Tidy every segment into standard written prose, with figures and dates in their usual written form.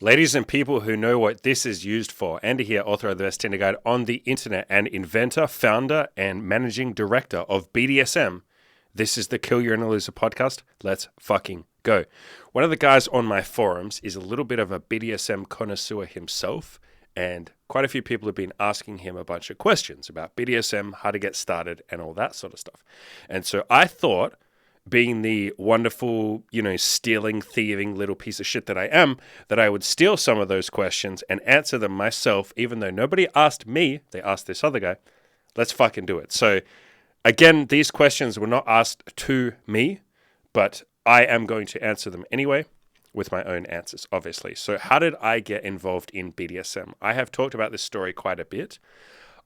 Ladies and people who know what this is used for, Andy here, author of the best Tinder guide on the internet and inventor, founder, and managing director of BDSM. This is the Kill You're in a Loser podcast. Let's fucking go. One of the guys on my forums is a little bit of a BDSM connoisseur himself, and quite a few people have been asking him a bunch of questions about BDSM, how to get started, and all that sort of stuff. And so I thought, being the wonderful, stealing, thieving little piece of shit that I am, that I would steal some of those questions and answer them myself, even though nobody asked me, they asked this other guy. Let's fucking do it. So again, these questions were not asked to me, but I am going to answer them anyway with my own answers, obviously. So how did I get involved in BDSM? I have talked about this story quite a bit.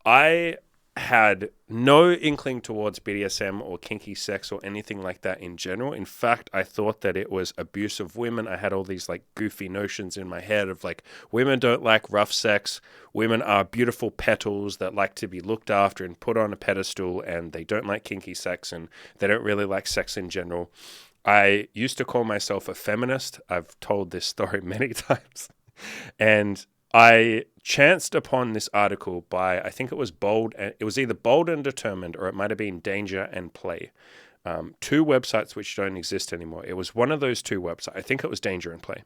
I had no inkling towards BDSM or kinky sex or anything like that in general. In fact, I thought that it was abuse of women. I had all these goofy notions in my head of women don't like rough sex. Women are beautiful petals that like to be looked after and put on a pedestal, and they don't like kinky sex and they don't really like sex in general. I used to call myself a feminist. I've told this story many times. And I chanced upon this article by, I think it was it was either Bold and Determined, or it might have been Danger and Play. Two websites which don't exist anymore. It was one of those two websites. I think it was Danger and Play.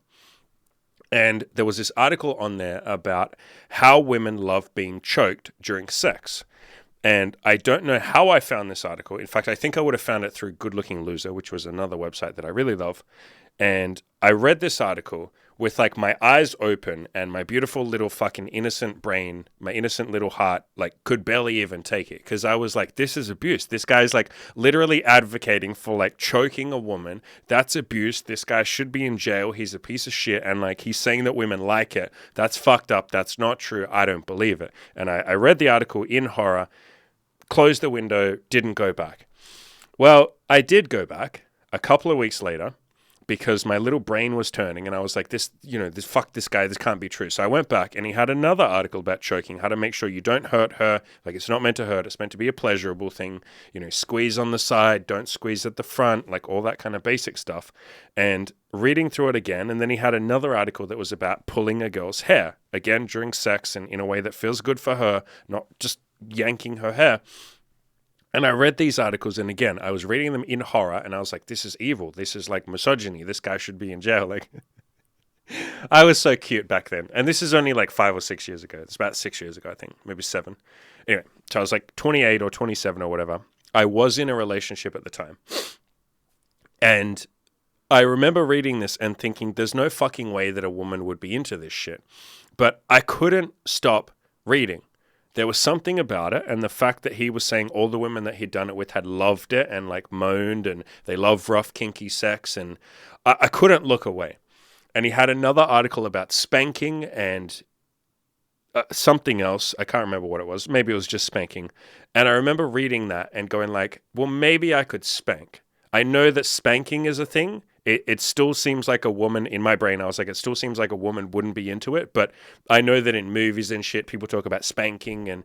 And there was this article on there about how women love being choked during sex. And I don't know how I found this article. In fact, I think I would have found it through Good Looking Loser, which was another website that I really love. And I read this article with my eyes open, and my beautiful little fucking innocent brain, my innocent little heart, could barely even take it. Because I was like, this is abuse. This guy's literally advocating for choking a woman. That's abuse. This guy should be in jail. He's a piece of shit. And he's saying that women like it. That's fucked up. That's not true. I don't believe it. And I read the article in horror, closed the window, didn't go back. Well, I did go back a couple of weeks later, because my little brain was turning, and I was like, fuck this guy, this can't be true. So I went back, and he had another article about choking, how to make sure you don't hurt her. It's not meant to hurt, it's meant to be a pleasurable thing. Squeeze on the side, don't squeeze at the front, all that kind of basic stuff. And reading through it again, and then he had another article that was about pulling a girl's hair, again, during sex, and in a way that feels good for her, not just yanking her hair. And I read these articles, and again, I was reading them in horror, and I was like, this is evil. This is misogyny. This guy should be in jail. I was so cute back then. And this is only 5 or 6 years ago. It's about 6 years ago, I think, maybe 7. Anyway, so I was 28 or 27 or whatever. I was in a relationship at the time. And I remember reading this and thinking, there's no fucking way that a woman would be into this shit. But I couldn't stop reading. There was something about it, and the fact that he was saying all the women that he'd done it with had loved it and moaned, and they love rough, kinky sex, and I couldn't look away. And he had another article about spanking and something else. I can't remember what it was. Maybe it was just spanking. And I remember reading that and going well, maybe I could spank. I know that spanking is a thing. It still seems like a woman, in my brain, I was it still seems like a woman wouldn't be into it. But I know that in movies and shit, people talk about spanking, and,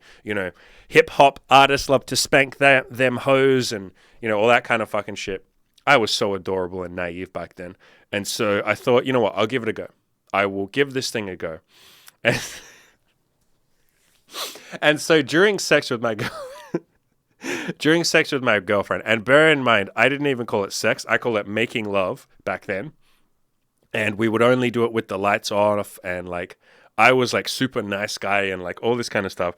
hip hop artists love to spank them hoes and, all that kind of fucking shit. I was so adorable and naive back then. And so I thought, you know what, I'll give it a go. I will give this thing a go. And so during sex with my girlfriend, and bear in mind, I didn't even call it sex. I call it making love back then. And we would only do it with the lights off. And I was super nice guy and all this kind of stuff.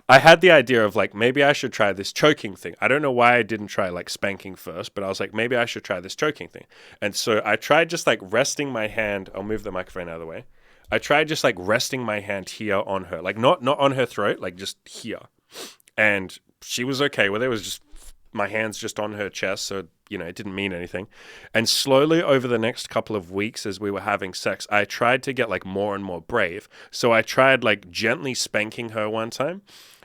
I had the idea of maybe I should try this choking thing. I don't know why I didn't try spanking first, but I was maybe I should try this choking thing. And so I tried just resting my hand. I'll move the microphone out of the way. I tried just resting my hand here on her, not on her throat, just here. And she was okay with it. It was just my hands just on her chest, so, it didn't mean anything. And slowly over the next couple of weeks as we were having sex, I tried to get more and more brave. So I tried gently spanking her one time,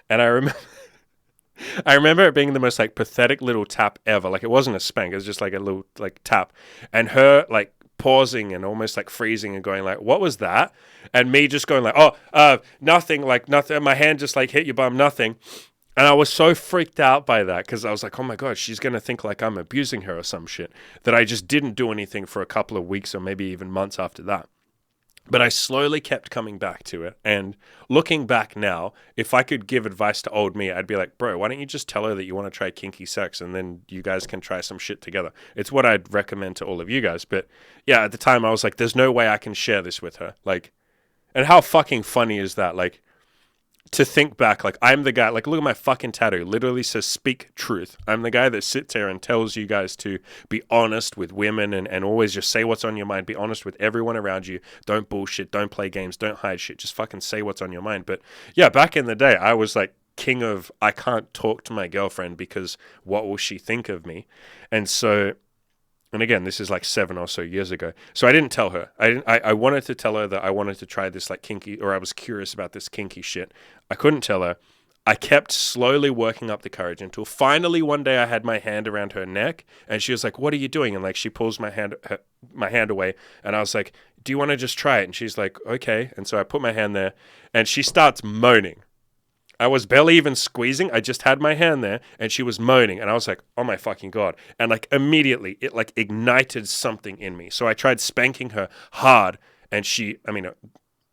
and I remember it being the most pathetic little tap ever. It wasn't a spank, it was just a little tap. And her pausing and almost freezing and going what was that? And me just going nothing, nothing. My hand just hit your bum, nothing. And I was so freaked out by that because I was oh my God, she's going to think I'm abusing her or some shit, that I just didn't do anything for a couple of weeks or maybe even months after that. But I slowly kept coming back to it. And looking back now, if I could give advice to old me, I'd be like, bro, why don't you just tell her that you want to try kinky sex and then you guys can try some shit together? It's what I'd recommend to all of you guys. But yeah, at the time I was like, there's no way I can share this with her. Like, and how fucking funny is that? Like, to think back, like, I'm the guy, like, look at my fucking tattoo, literally says speak truth. I'm the guy that sits there and tells you guys to be honest with women and always just say what's on your mind, be honest with everyone around you, don't bullshit, don't play games, don't hide shit, just fucking say what's on your mind. But yeah, back in the day, I was like king of, I can't talk to my girlfriend because what will she think of me? And so, and again, this is like 7 or so years ago. So I didn't tell her. I wanted to tell her that I wanted to try this like kinky, or I was curious about this kinky shit. I couldn't tell her. I kept slowly working up the courage until finally one day I had my hand around her neck and she was like, "What are you doing?" And like she pulls my hand away and I was like, "Do you want to just try it?" And she's like, "Okay." And so I put my hand there and she starts moaning. I was barely even squeezing. I just had my hand there and she was moaning. And I was like, oh my fucking God. And like immediately it like ignited something in me. So I tried spanking her hard and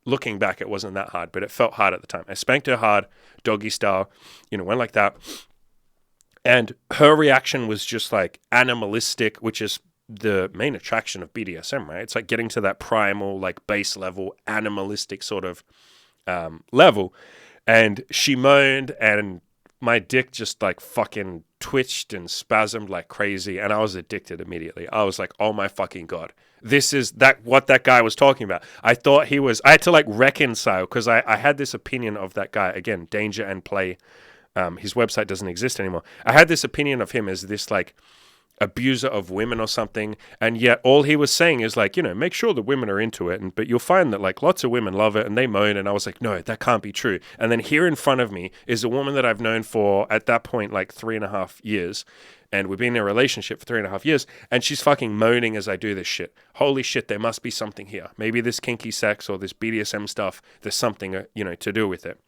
looking back, it wasn't that hard, but it felt hard at the time. I spanked her hard, doggy style, went like that. And her reaction was just like animalistic, which is the main attraction of BDSM, right? It's like getting to that primal, like base level, animalistic sort of level. And she moaned and my dick just like fucking twitched and spasmed like crazy. And I was addicted immediately. I was like, oh my fucking God. This is what that guy was talking about. I had to like reconcile because I had this opinion of that guy. Again, Danger and Play. His website doesn't exist anymore. I had this opinion of him as this like abuser of women or something, and yet all he was saying is like, make sure the women are into it, but you'll find that like lots of women love it and they moan. And I was like, no, that can't be true. And then here in front of me is a woman that I've known for at that point like 3.5 years, and we've been in a relationship for 3.5 years, and she's fucking moaning as I do this shit. Holy shit, there must be something here. Maybe this kinky sex or this BDSM stuff, there's something to do with it.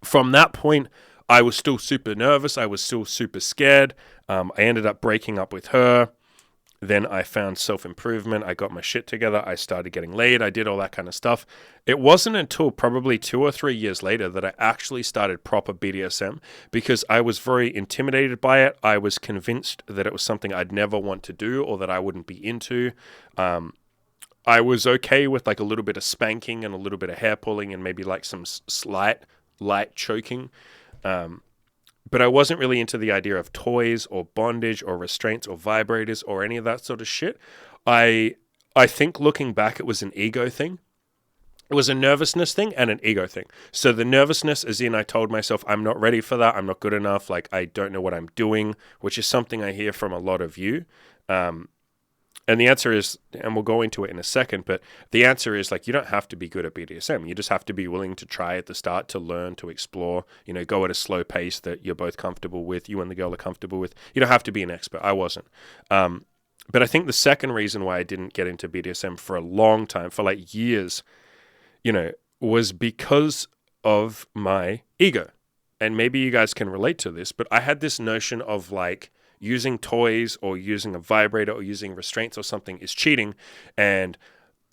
From that point, I was still super nervous. I was still super scared. I ended up breaking up with her. Then I found self-improvement. I got my shit together. I started getting laid. I did all that kind of stuff. It wasn't until probably 2 or 3 years later that I actually started proper BDSM because I was very intimidated by it. I was convinced that it was something I'd never want to do or that I wouldn't be into. I was okay with like a little bit of spanking and a little bit of hair pulling and maybe like some slight light choking. But I wasn't really into the idea of toys or bondage or restraints or vibrators or any of that sort of shit. I think looking back, it was an ego thing. It was a nervousness thing and an ego thing. So the nervousness is I told myself, I'm not ready for that. I'm not good enough. Like, I don't know what I'm doing, which is something I hear from a lot of you. And the answer is, and we'll go into it in a second, but the answer is like, you don't have to be good at BDSM. You just have to be willing to try at the start, to learn, to explore, go at a slow pace that you're both comfortable with, you and the girl are comfortable with. You don't have to be an expert. I wasn't. But I think the second reason why I didn't get into BDSM for a long time, for like years, was because of my ego. And maybe you guys can relate to this, but I had this notion of like, using toys or using a vibrator or using restraints or something is cheating, and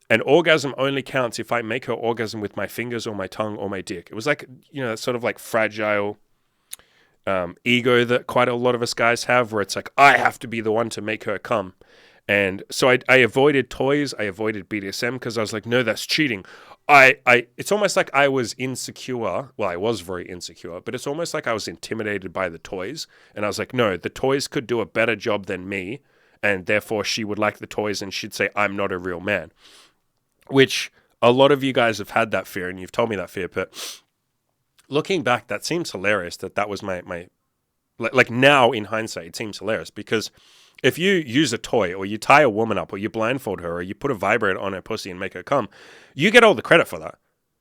an orgasm only counts if I make her orgasm with my fingers or my tongue or my dick. It was like, that sort of like fragile ego that quite a lot of us guys have, where it's like, I have to be the one to make her come. And so I avoided toys, I avoided BDSM because I was like, no, that's cheating. It's almost like I was insecure. Well, I was very insecure, but it's almost like I was intimidated by the toys. And I was like, no, the toys could do a better job than me. And therefore she would like the toys and she'd say, I'm not a real man. Which a lot of you guys have had that fear and you've told me that fear. But looking back, that seems hilarious that was my like now in hindsight, it seems hilarious because if you use a toy or you tie a woman up or you blindfold her or you put a vibrator on her pussy and make her come, you get all the credit for that.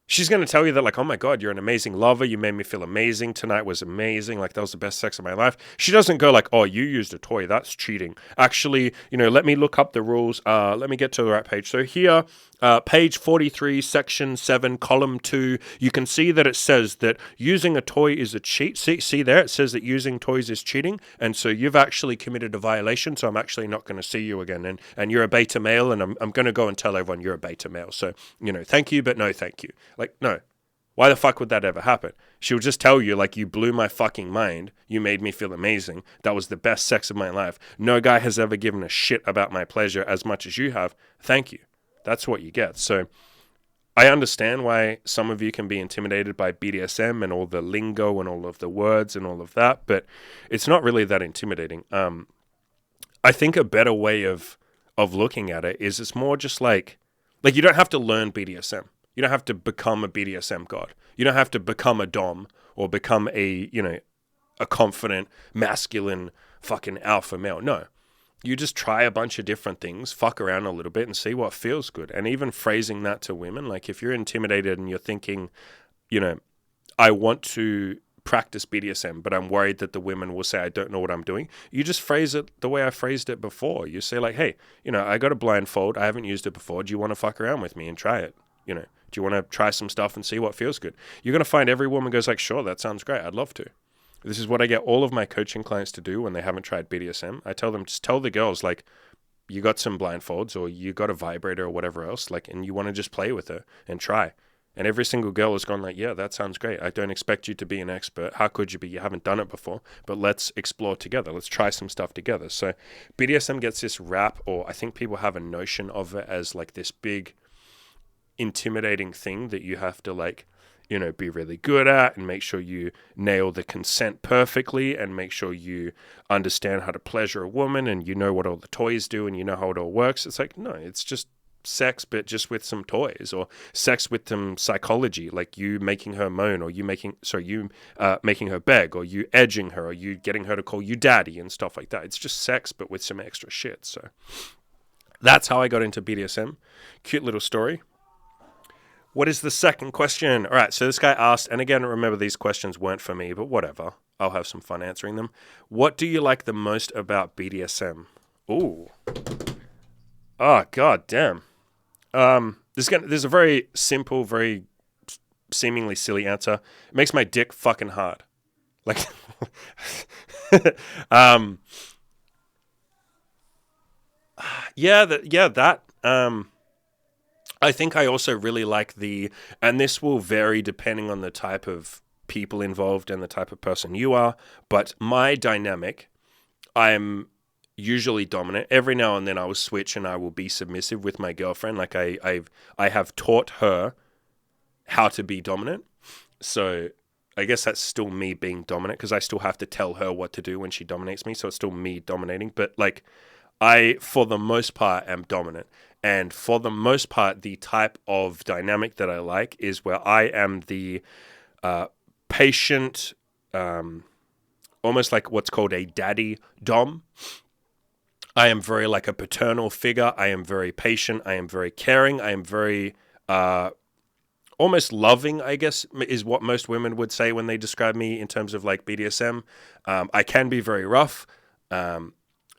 She's going to tell you that like, oh my God, you're an amazing lover. You made me feel amazing. Tonight was amazing. Like that was the best sex of my life. She doesn't go like, oh, you used a toy. That's cheating. Actually, let me look up the rules. Let me get to the right page. So here, Page 43, section 7, column 2, you can see that it says that using a toy is a cheat. See there, it says that using toys is cheating, and so you've actually committed a violation, so I'm actually not going to see you again, and you're a beta male, and I'm going to go and tell everyone you're a beta male, so, thank you, but no thank you. Like, no. Why the fuck would that ever happen? She'll just tell you, like, you blew my fucking mind. You made me feel amazing. That was the best sex of my life. No guy has ever given a shit about my pleasure as much as you have. Thank you. That's what you get. So I understand why some of you can be intimidated by BDSM and all the lingo and all of the words and all of that, but it's not really that intimidating. I think a better way of looking at it is it's more just like you don't have to learn BDSM. You don't have to become a BDSM god. You don't have to become a dom or become a confident, masculine, fucking alpha male. No. You just try a bunch of different things, fuck around a little bit and see what feels good. And even phrasing that to women, like if you're intimidated and you're thinking, I want to practice BDSM, but I'm worried that the women will say, I don't know what I'm doing. You just phrase it the way I phrased it before. You say like, hey, I got a blindfold. I haven't used it before. Do you want to fuck around with me and try it? Do you want to try some stuff and see what feels good? You're going to find every woman goes like, sure, that sounds great. I'd love to. This is what I get all of my coaching clients to do when they haven't tried BDSM. I tell them, just tell the girls, like, you got some blindfolds or you got a vibrator or whatever else, like, and you want to just play with her and try. And every single girl has gone like, yeah, that sounds great. I don't expect you to be an expert. How could you be? You haven't done it before, but let's explore together. Let's try some stuff together. So BDSM gets this rap, or I think people have a notion of it as like this big intimidating thing that you have to like, be really good at and make sure you nail the consent perfectly and make sure you understand how to pleasure a woman and you know what all the toys do and you know how it all works. It's like, no, it's just sex, but just with some toys, or sex with some psychology, like you making her moan, or you making her beg, or you edging her, or you getting her to call you daddy and stuff like that. It's just sex, but with some extra shit. So that's how I got into BDSM. Cute little story. What is the second question? All right, so this guy asked, and again, remember these questions weren't for me, but whatever. I'll have some fun answering them. What do you like the most about BDSM? Ooh. Oh, god damn. There's a very simple, very seemingly silly answer. It makes my dick fucking hard. Like, that. I think I also really like and this will vary depending on the type of people involved and the type of person you are, but my dynamic, I'm usually dominant. Every now and then I will switch and I will be submissive with my girlfriend. Like I have taught her how to be dominant. So I guess that's still me being dominant because I still have to tell her what to do when she dominates me. So it's still me dominating, but like I, for the most part, am dominant. And for the most part, the type of dynamic that I like is where I am the patient, almost like what's called a daddy dom. I am very like a paternal figure. I am very patient. I am very caring. I am very almost loving, I guess, is what most women would say when they describe me in terms of like BDSM. I can be very rough.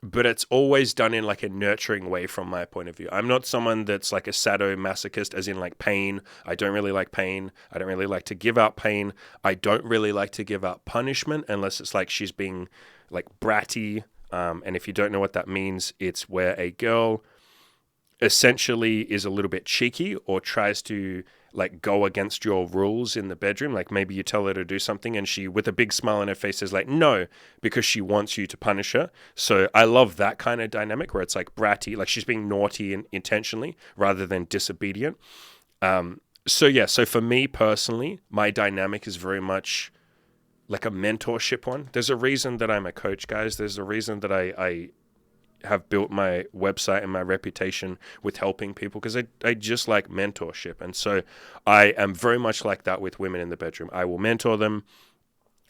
But it's always done in like a nurturing way from my point of view. I'm not someone that's like a sadomasochist as in like pain. I don't really like pain. I don't really like to give out pain. I don't really like to give out punishment unless it's like she's being like bratty. And if you don't know what that means, it's where a girl essentially is a little bit cheeky or tries to like go against your rules in the bedroom. Like maybe you tell her to do something and she, with a big smile on her face, is like, no, because she wants you to punish her. So I love that kind of dynamic where it's like bratty, like she's being naughty and intentionally rather than disobedient. So for me personally, my dynamic is very much like a mentorship one. There's a reason that I'm a coach, guys. There's a reason that I have built my website and my reputation with helping people because I just like mentorship. And so I am very much like that with women in the bedroom. I will mentor them.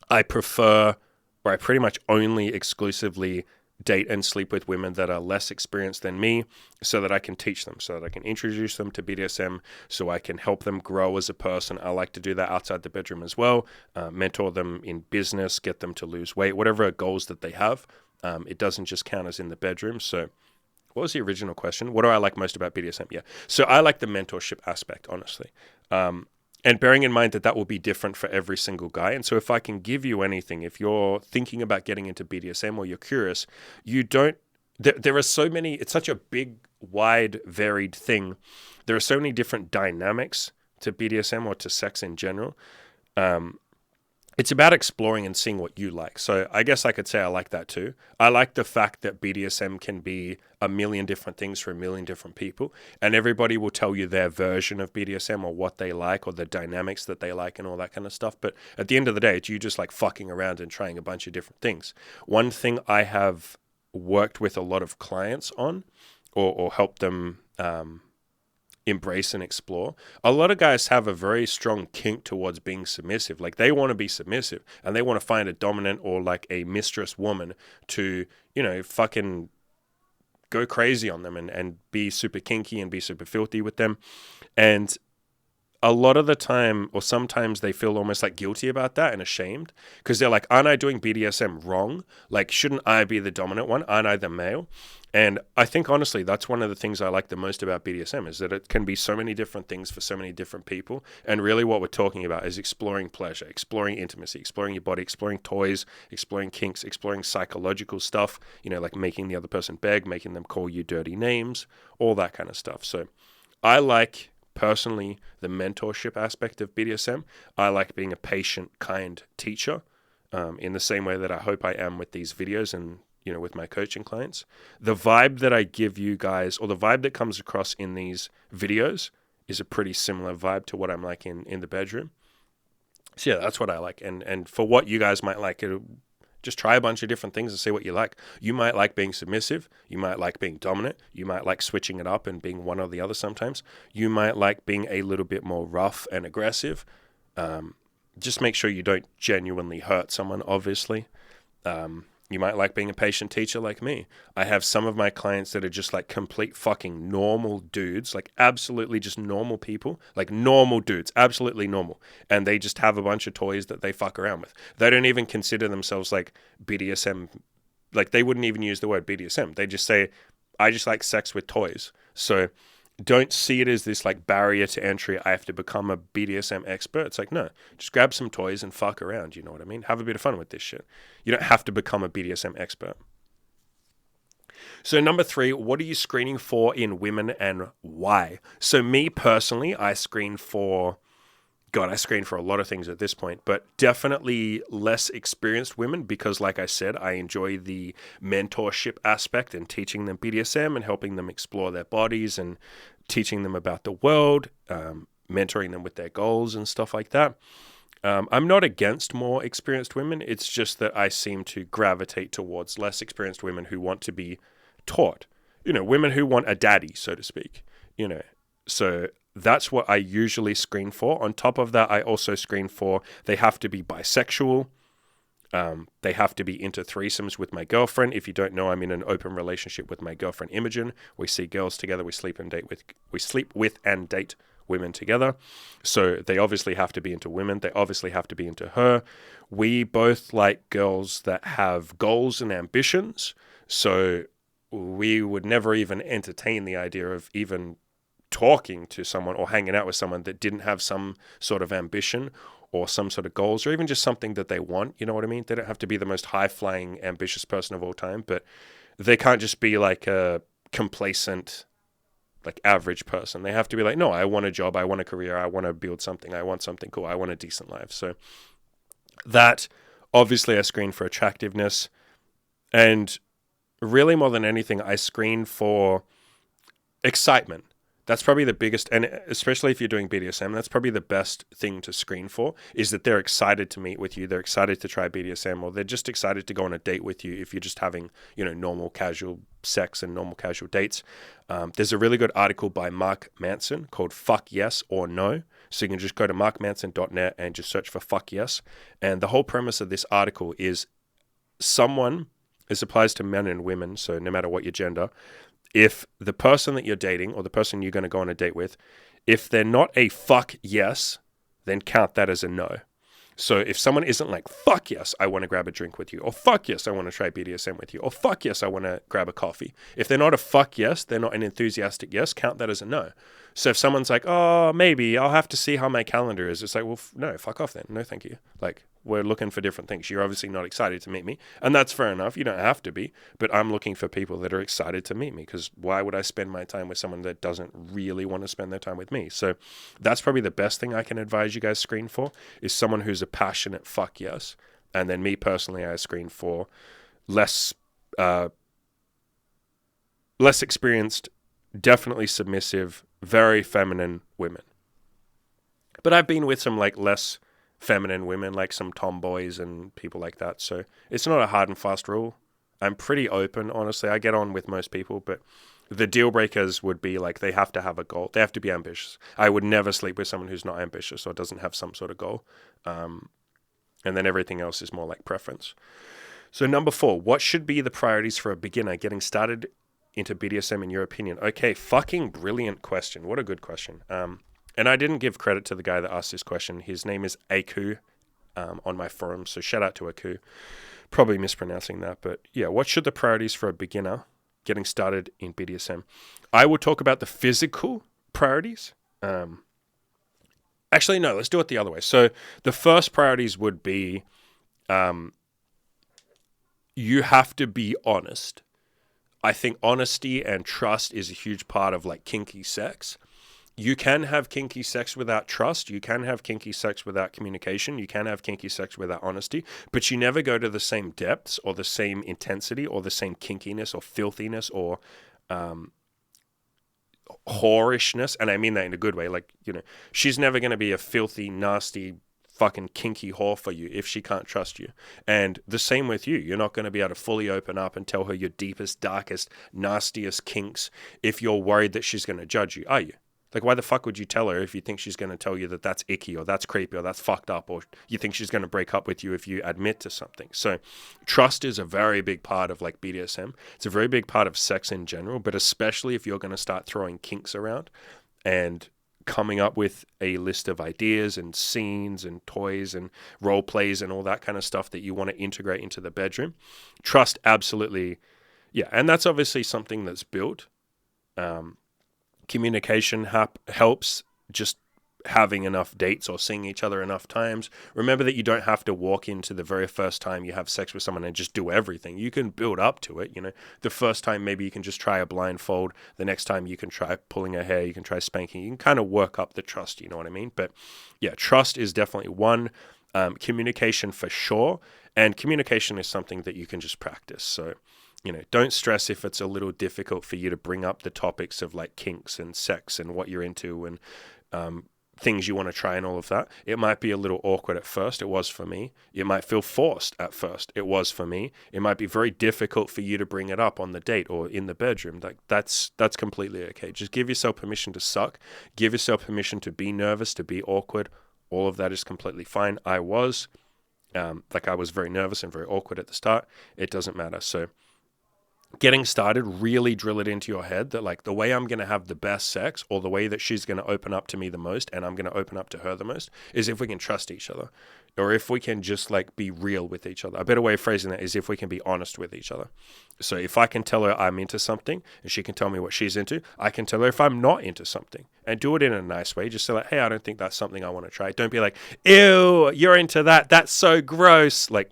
I pretty much only exclusively date and sleep with women that are less experienced than me so that I can teach them, so that I can introduce them to BDSM, so I can help them grow as a person. I like to do that outside the bedroom as well, mentor them in business, get them to lose weight, whatever goals that they have. It doesn't just count as in the bedroom. So what was the original question? What do I like most about BDSM? Yeah. So I like the mentorship aspect, honestly. And bearing in mind that that will be different for every single guy. And so if I can give you anything, if you're thinking about getting into BDSM or you're curious, you don't, there are so many, it's such a big, wide, varied thing. There are so many different dynamics to BDSM or to sex in general. It's about exploring and seeing what you like. So I guess I could say I like that too. I like the fact that BDSM can be a million different things for a million different people, and everybody will tell you their version of BDSM or what they like or the dynamics that they like and all that kind of stuff. But at the end of the day, it's you just like fucking around and trying a bunch of different things. One thing I have worked with a lot of clients on or helped them embrace and explore. A lot of guys have a very strong kink towards being submissive. Like they want to be submissive and they want to find a dominant or like a mistress woman to, fucking go crazy on them and be super kinky and be super filthy with them. And a lot of the time, or sometimes they feel almost like guilty about that and ashamed because they're like, aren't I doing BDSM wrong? Like, shouldn't I be the dominant one? Aren't I the male? And I think, honestly, that's one of the things I like the most about BDSM is that it can be so many different things for so many different people. And really what we're talking about is exploring pleasure, exploring intimacy, exploring your body, exploring toys, exploring kinks, exploring psychological stuff, like making the other person beg, making them call you dirty names, all that kind of stuff. So I like, personally, the mentorship aspect of BDSM. I like being a patient, kind teacher in the same way that I hope I am with these videos and with my coaching clients. The vibe that I give you guys, or the vibe that comes across in these videos, is a pretty similar vibe to what I'm like in the bedroom. So yeah, that's what I like. And for what you guys might like, just try a bunch of different things and see what you like. You might like being submissive. You might like being dominant. You might like switching it up and being one or the other sometimes. You might like being a little bit more rough and aggressive. Just make sure you don't genuinely hurt someone, obviously. You might like being a patient teacher like me. I have some of my clients that are just like complete fucking normal dudes, like absolutely just normal people, like normal dudes, absolutely normal. And they just have a bunch of toys that they fuck around with. They don't even consider themselves like BDSM. Like they wouldn't even use the word BDSM. They just say, I just like sex with toys. So don't see it as this like barrier to entry. I have to become a BDSM expert. It's like, no, just grab some toys and fuck around. You know what I mean? Have a bit of fun with this shit. You don't have to become a BDSM expert. So number 3, what are you screening for in women and why? So me personally, I screen for a lot of things at this point, but definitely less experienced women because, like I said, I enjoy the mentorship aspect and teaching them BDSM and helping them explore their bodies and teaching them about the world, mentoring them with their goals and stuff like that. I'm not against more experienced women. It's just that I seem to gravitate towards less experienced women who want to be taught. Women who want a daddy, so to speak. So that's what I usually screen for. On top of that, I also screen for they have to be bisexual. They have to be into threesomes with my girlfriend. If you don't know, I'm in an open relationship with my girlfriend Imogen. We see girls together. We sleep with and date women together. So they obviously have to be into women. They obviously have to be into her. We both like girls that have goals and ambitions. So we would never even entertain the idea of even talking to someone or hanging out with someone that didn't have some sort of ambition or some sort of goals or even just something that they want. You know what I mean? They don't have to be the most high-flying, ambitious person of all time, but they can't just be like a complacent, like average person. They have to be like, no, I want a job, I want a career, I want to build something, I want something cool, I want a decent life. So that, obviously I screen for attractiveness, and really more than anything, I screen for excitement. That's probably the biggest, and especially if you're doing BDSM, that's probably the best thing to screen for, is that they're excited to meet with you, they're excited to try BDSM, or they're just excited to go on a date with you if you're just having, normal casual sex and normal casual dates. There's a really good article by Mark Manson called Fuck Yes or No. So you can just go to markmanson.net and just search for Fuck Yes. And the whole premise of this article is this applies to men and women, so no matter what your gender, if the person that you're dating or the person you're going to go on a date with, if they're not a fuck yes, then count that as a no. So if someone isn't like, fuck yes, I want to grab a drink with you, or fuck yes, I want to try BDSM with you, or fuck yes, I want to grab a coffee. If they're not a fuck yes, they're not an enthusiastic yes, count that as a no. So if someone's like, oh, maybe I'll have to see how my calendar is, it's like, well, no, fuck off then. No, thank you. Like, we're looking for different things. You're obviously not excited to meet me, and that's fair enough. You don't have to be, but I'm looking for people that are excited to meet me, because why would I spend my time with someone that doesn't really want to spend their time with me? So that's probably the best thing I can advise you guys screen for, is someone who's a passionate fuck yes. And then me personally, I screen for less experienced, definitely submissive, very feminine women. But I've been with some like less feminine women, like some tomboys and people like that. So it's not a hard and fast rule. I'm pretty open, honestly. I get on with most people, but the deal breakers would be like, they have to have a goal. They have to be ambitious. I would never sleep with someone who's not ambitious or doesn't have some sort of goal. And then everything else is more like preference. So number 4, what should be the priorities for a beginner getting started into BDSM in your opinion? Okay, fucking brilliant question. What a good question. And I didn't give credit to the guy that asked this question. His name is Aku on my forum, so shout out to Aku. Probably mispronouncing that, but yeah, what should the priorities for a beginner getting started in BDSM? I will talk about the physical priorities. Actually, no, let's do it the other way. So the first priorities would be you have to be honest. I think honesty and trust is a huge part of like kinky sex. You can have kinky sex without trust. You can have kinky sex without communication. You can have kinky sex without honesty, but you never go to the same depths or the same intensity or the same kinkiness or filthiness or whorishness. And I mean that in a good way. Like, you know, she's never going to be a filthy, nasty, fucking kinky whore for you if she can't trust you. And the same with you. You're not going to be able to fully open up and tell her your deepest, darkest, nastiest kinks if you're worried that she's going to judge you, are you? Like, why the fuck would you tell her if you think she's going to tell you that that's icky or that's creepy or that's fucked up, or you think she's going to break up with you if you admit to something? So trust is a very big part of like BDSM. It's a very big part of sex in general, but especially if you're going to start throwing kinks around and coming up with a list of ideas and scenes and toys and role plays and all that kind of stuff that you want to integrate into the bedroom. Trust, absolutely. Yeah. And that's obviously something that's built. Communication helps, just having enough dates or seeing each other enough times. Remember that you don't have to walk into the very first time you have sex with someone and just do everything. You can build up to it. You know, the first time maybe you can just try a blindfold. The next time you can try pulling her hair. You can try spanking. You can kind of work up the trust. You know what I mean? But yeah, trust is definitely one. Communication for sure. And communication is something that you can just practice. So, you know, don't stress if it's a little difficult for you to bring up the topics of like kinks and sex and what you're into and things you want to try and all of that. It might be a little awkward at first. It was for me. It might feel forced at first. It was for me. It might be very difficult for you to bring it up on the date or in the bedroom. Like that's completely okay. Just give yourself permission to suck. Give yourself permission to be nervous, to be awkward. All of that is completely fine. I was very nervous and very awkward at the start. It doesn't matter. So getting started, really drill it into your head that like the way I'm going to have the best sex or the way that she's going to open up to me the most and I'm going to open up to her the most is if we can trust each other, or if we can just like be real with each other. A better way of phrasing that is if we can be honest with each other. So if I can tell her I'm into something and she can tell me what she's into, I can tell her if I'm not into something, and do it in a nice way. Just say like, hey, I don't think that's something I want to try. Don't be like, ew, you're into that. That's so gross. Like,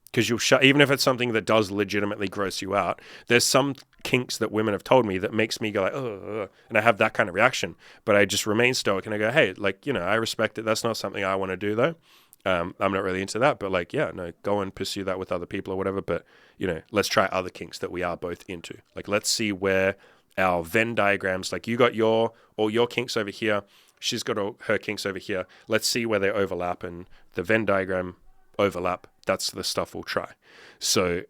because you'll even if it's something that does legitimately gross you out. There's some kinks that women have told me that makes me go like, oh, and I have that kind of reaction. But I just remain stoic and I go, hey, like, you know, I respect it. That's not something I want to do though. I'm not really into that. But like, yeah, no, go and pursue that with other people or whatever. But, you know, let's try other kinks that we are both into. Like, let's see where our Venn diagrams, like you got all your kinks over here. She's got all her kinks over here. Let's see where they overlap, and the Venn diagram overlap. That's the stuff we'll try. So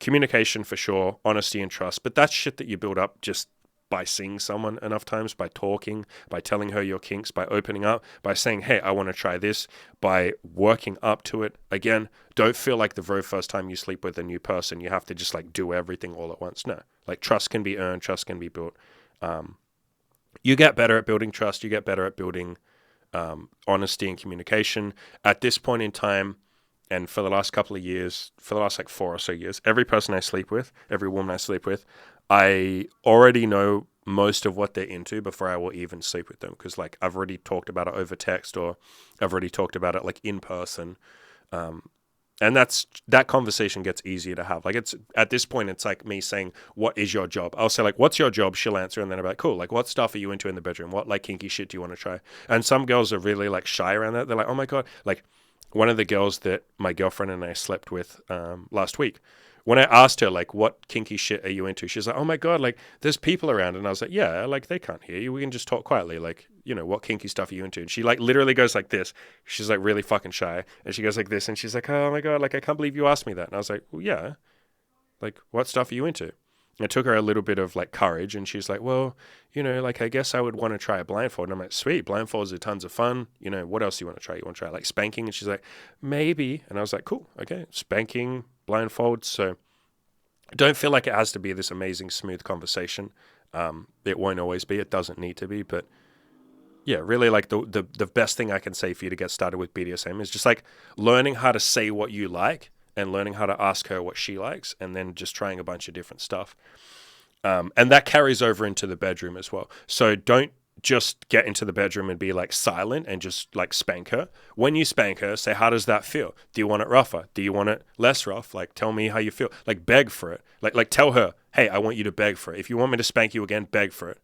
communication for sure, honesty and trust, but that's shit that you build up just by seeing someone enough times, by talking, by telling her your kinks, by opening up, by saying, hey, I want to try this, by working up to it. Again, don't feel like the very first time you sleep with a new person, you have to just like do everything all at once. No, like trust can be earned, trust can be built. You get better at building trust. You get better at building honesty and communication. At this point in time, and for the last couple of years, for the last like 4 or so years, every person I sleep with, every woman I sleep with, I already know most of what they're into before I will even sleep with them, because like I've already talked about it over text, or I've already talked about it like in person. And that conversation gets easier to have. Like it's at this point, it's like me saying, "What is your job?" I'll say like, "What's your job?" She'll answer, and then I'm like, "Cool. Like, what stuff are you into in the bedroom? What like kinky shit do you want to try?" And some girls are really like shy around that. They're like, "Oh my god!" Like one of the girls that my girlfriend and I slept with last week. When I asked her, like, what kinky shit are you into? She's like, oh my God, like, there's people around. And I was like, yeah, like, they can't hear you. We can just talk quietly. Like, you know, what kinky stuff are you into? And she, like, literally goes like this. She's, like, really fucking shy. And she goes like this. And she's like, oh my God, like, I can't believe you asked me that. And I was like, well, yeah. Like, what stuff are you into? And it took her a little bit of, like, courage. And she's like, well, you know, like, I guess I would want to try a blindfold. And I'm like, sweet, blindfolds are tons of fun. You know, what else do you want to try? You want to try, like, spanking? And she's like, maybe. And I was like, cool, okay, spanking, blindfolds. So don't feel like it has to be this amazing, smooth conversation. It won't always be. It doesn't need to be. But yeah, really, like the best thing I can say for you to get started with BDSM is just like learning how to say what you like and learning how to ask her what she likes, and then just trying a bunch of different stuff. And that carries over into the bedroom as well. So don't just get into the bedroom and be like silent and just like spank her. When you spank her, say, how does that feel? Do you want it rougher? Do you want it less rough? Like, tell me how you feel. Like, beg for it. Like tell her, hey, I want you to beg for it. If you want me to spank you again, beg for it.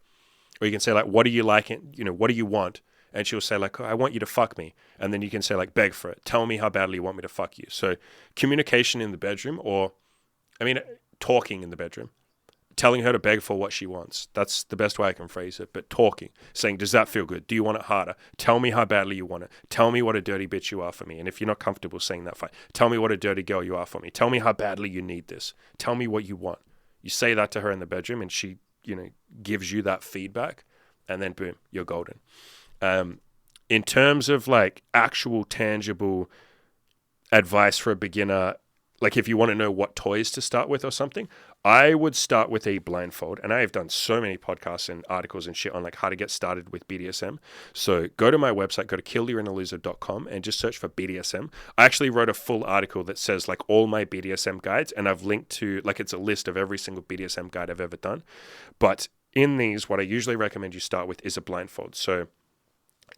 Or you can say like, what do you like? You know, what do you want? And she'll say like, oh, I want you to fuck me. And then you can say like, beg for it. Tell me how badly you want me to fuck you. So communication in the bedroom, or talking in the bedroom. Telling her to beg for what she wants. That's the best way I can phrase it. But talking, saying, does that feel good? Do you want it harder? Tell me how badly you want it. Tell me what a dirty bitch you are for me. And if you're not comfortable saying that, fine. Tell me what a dirty girl you are for me. Tell me how badly you need this. Tell me what you want. You say that to her in the bedroom, and she, you know, gives you that feedback, and then boom, you're golden. In terms of like actual tangible advice for a beginner, like if you want to know what toys to start with or something, I would start with a blindfold. And I have done so many podcasts and articles and shit on like how to get started with BDSM. So go to my website, go to killyourinaloser.com and just search for BDSM. I actually wrote a full article that says like all my BDSM guides, and I've linked to like, it's a list of every single BDSM guide I've ever done. But in these, what I usually recommend you start with is a blindfold. So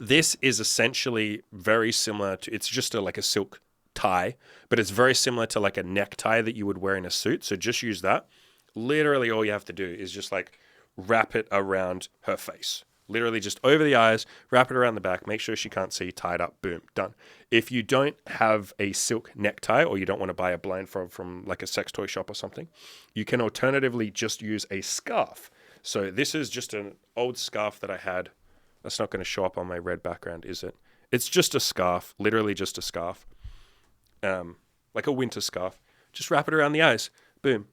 this is essentially very similar to, it's just like a silk tie, but it's very similar to like a necktie that you would wear in a suit. So just use that. Literally all you have to do is just like wrap it around her face. Literally just over the eyes, wrap it around the back, make sure she can't see, tie it up, boom, done. If you don't have a silk necktie, or you don't want to buy a blindfold from like a sex toy shop or something, you can alternatively just use a scarf. So this is just an old scarf that I had. That's not going to show up on my red background, is it? It's just a scarf, literally just a scarf. Like a winter scarf. Just wrap it around the eyes. Boom.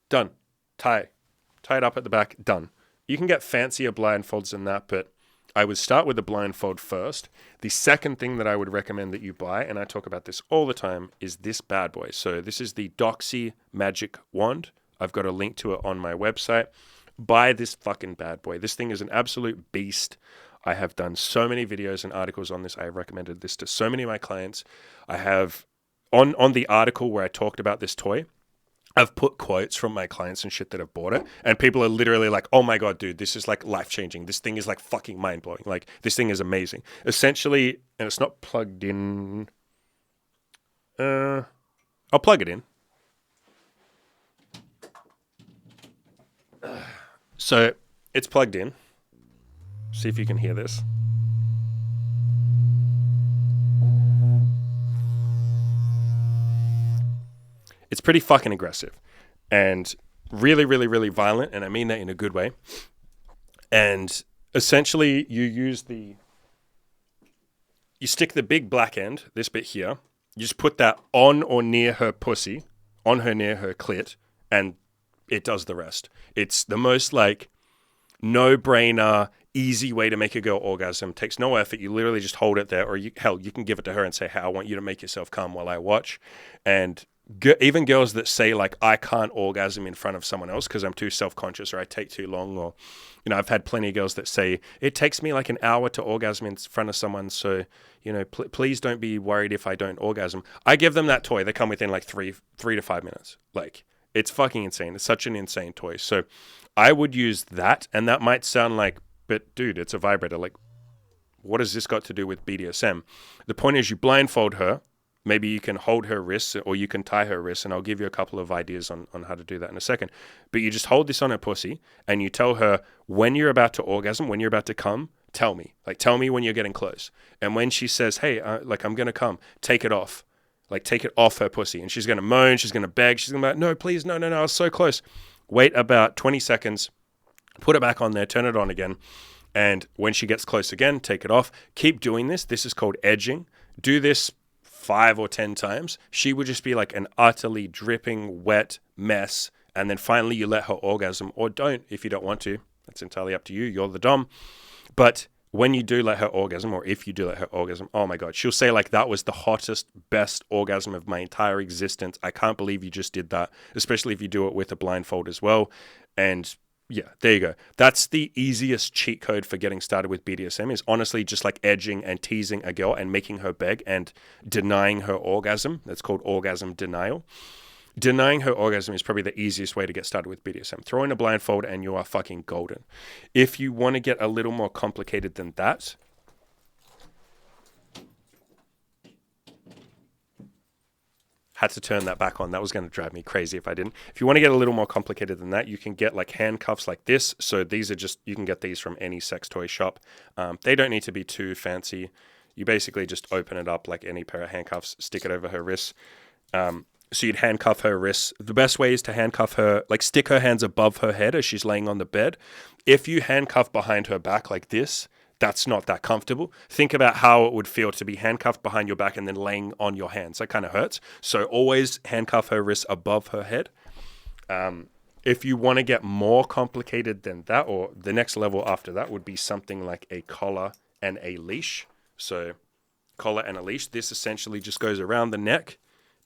Done. Tie it up at the back. Done. You can get fancier blindfolds than that, but I would start with the blindfold first. The second thing that I would recommend that you buy, and I talk about this all the time, is this bad boy. So this is the Doxy Magic Wand. I've got a link to it on my website. Buy this fucking bad boy. This thing is an absolute beast. I have done so many videos and articles on this. I have recommended this to so many of my clients. I have, on the article where I talked about this toy, I've put quotes from my clients and shit that have bought it. And people are literally like, oh my God, dude, this is like life-changing. This thing is like fucking mind-blowing. Like, this thing is amazing. Essentially, and it's not plugged in. I'll plug it in. So it's plugged in. See if you can hear this. It's pretty fucking aggressive and really, really, really violent. And I mean that in a good way. And essentially you stick the big black end, this bit here. You just put that on or near her pussy, near her clit, and it does the rest. It's the most like no-brainer, easy way to make a girl orgasm. Takes no effort. You literally just hold it there, or you can give it to her and say, hey, I want you to make yourself come while I watch. And even girls that say like, I can't orgasm in front of someone else because I'm too self-conscious or I take too long, or, I've had plenty of girls that say it takes me like an hour to orgasm in front of someone. So, please don't be worried if I don't orgasm. I give them that toy. They come within like three to 5 minutes. Like, it's fucking insane. It's such an insane toy. So I would use that. And that might sound like, but dude, it's a vibrator. Like, what has this got to do with BDSM? The point is you blindfold her. Maybe you can hold her wrists or you can tie her wrists, and I'll give you a couple of ideas on how to do that in a second. But you just hold this on her pussy and you tell her when you're about to orgasm, when you're about to come, tell me. Like, tell me when you're getting close. And when she says, hey, I'm going to come, take it off. Like, take it off her pussy. And she's going to moan, she's going to beg, she's going to be like, no, please, no, I was so close. Wait about 20 seconds, put it back on there, turn it on again. And when she gets close again, take it off. Keep doing this. This is called edging. Do this 5 or 10 times. She would just be like an utterly dripping, wet mess. And then finally you let her orgasm, or don't if you don't want to. That's entirely up to you. You're the dom. But when you do let her orgasm, or if you do let her orgasm, oh my God, she'll say like, that was the hottest, best orgasm of my entire existence. I can't believe you just did that, especially if you do it with a blindfold as well. And yeah, there you go. That's the easiest cheat code for getting started with BDSM, is honestly just like edging and teasing a girl and making her beg and denying her orgasm. That's called orgasm denial. Denying her orgasm is probably the easiest way to get started with BDSM. Throw in a blindfold and you are fucking golden. If you want to get a little more complicated than that, had to turn that back on. That was going to drive me crazy if I didn't. If you want to get a little more complicated than that, you can get like handcuffs like this. So these are just, you can get these from any sex toy shop. They don't need to be too fancy. You basically just open it up like any pair of handcuffs, stick it over her wrists. So you'd handcuff her wrists. The best way is to handcuff her, like stick her hands above her head as she's laying on the bed. If you handcuff behind her back like this, that's not that comfortable. Think about how it would feel to be handcuffed behind your back and then laying on your hands. That kind of hurts. So always handcuff her wrists above her head. If you want to get more complicated than that, or the next level after that would be something like a collar and a leash. So collar and a leash. This essentially just goes around the neck,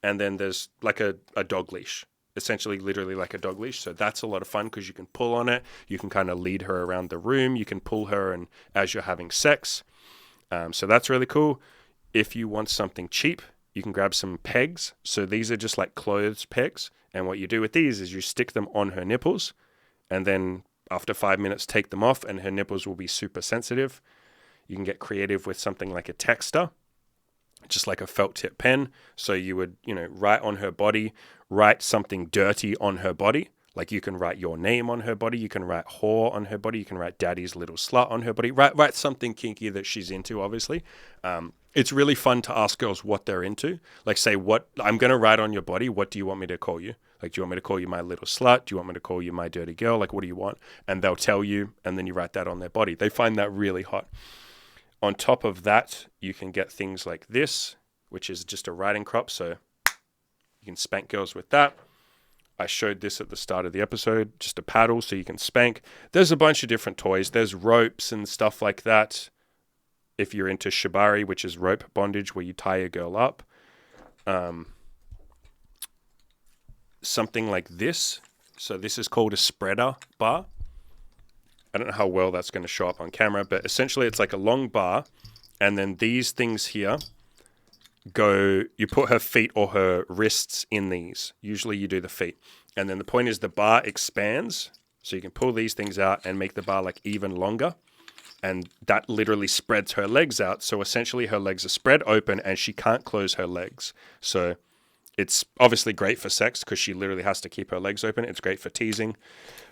and then there's like a dog leash. Essentially, literally like a dog leash. So that's a lot of fun because you can pull on it. You can kind of lead her around the room. You can pull her and as you're having sex. So that's really cool. If you want something cheap, you can grab some pegs. So these are just like clothes pegs. And what you do with these is you stick them on her nipples. And then after 5 minutes, take them off and her nipples will be super sensitive. You can get creative with something like a texter, just like a felt tip pen. So you would, write on her body, write something dirty on her body. Like you can write your name on her body. You can write whore on her body. You can write daddy's little slut on her body. Write something kinky that she's into, obviously. It's really fun to ask girls what they're into. Like say, I'm going to write on your body. What do you want me to call you? Like, do you want me to call you my little slut? Do you want me to call you my dirty girl? Like, what do you want? And they'll tell you, and then you write that on their body. They find that really hot. On top of that, you can get things like this, which is just a riding crop. So you can spank girls with that. I showed this at the start of the episode, just a paddle so you can spank. There's a bunch of different toys. There's ropes and stuff like that. If you're into shibari, which is rope bondage, where you tie a girl up. Something like this. So this is called a spreader bar. I don't know how well that's going to show up on camera, but essentially it's like a long bar, and then these things here you put her feet or her wrists in these. Usually you do the feet. And then the point is the bar expands, so you can pull these things out and make the bar like even longer. And that literally spreads her legs out. So essentially her legs are spread open and she can't close her legs. So it's obviously great for sex because she literally has to keep her legs open. It's great for teasing.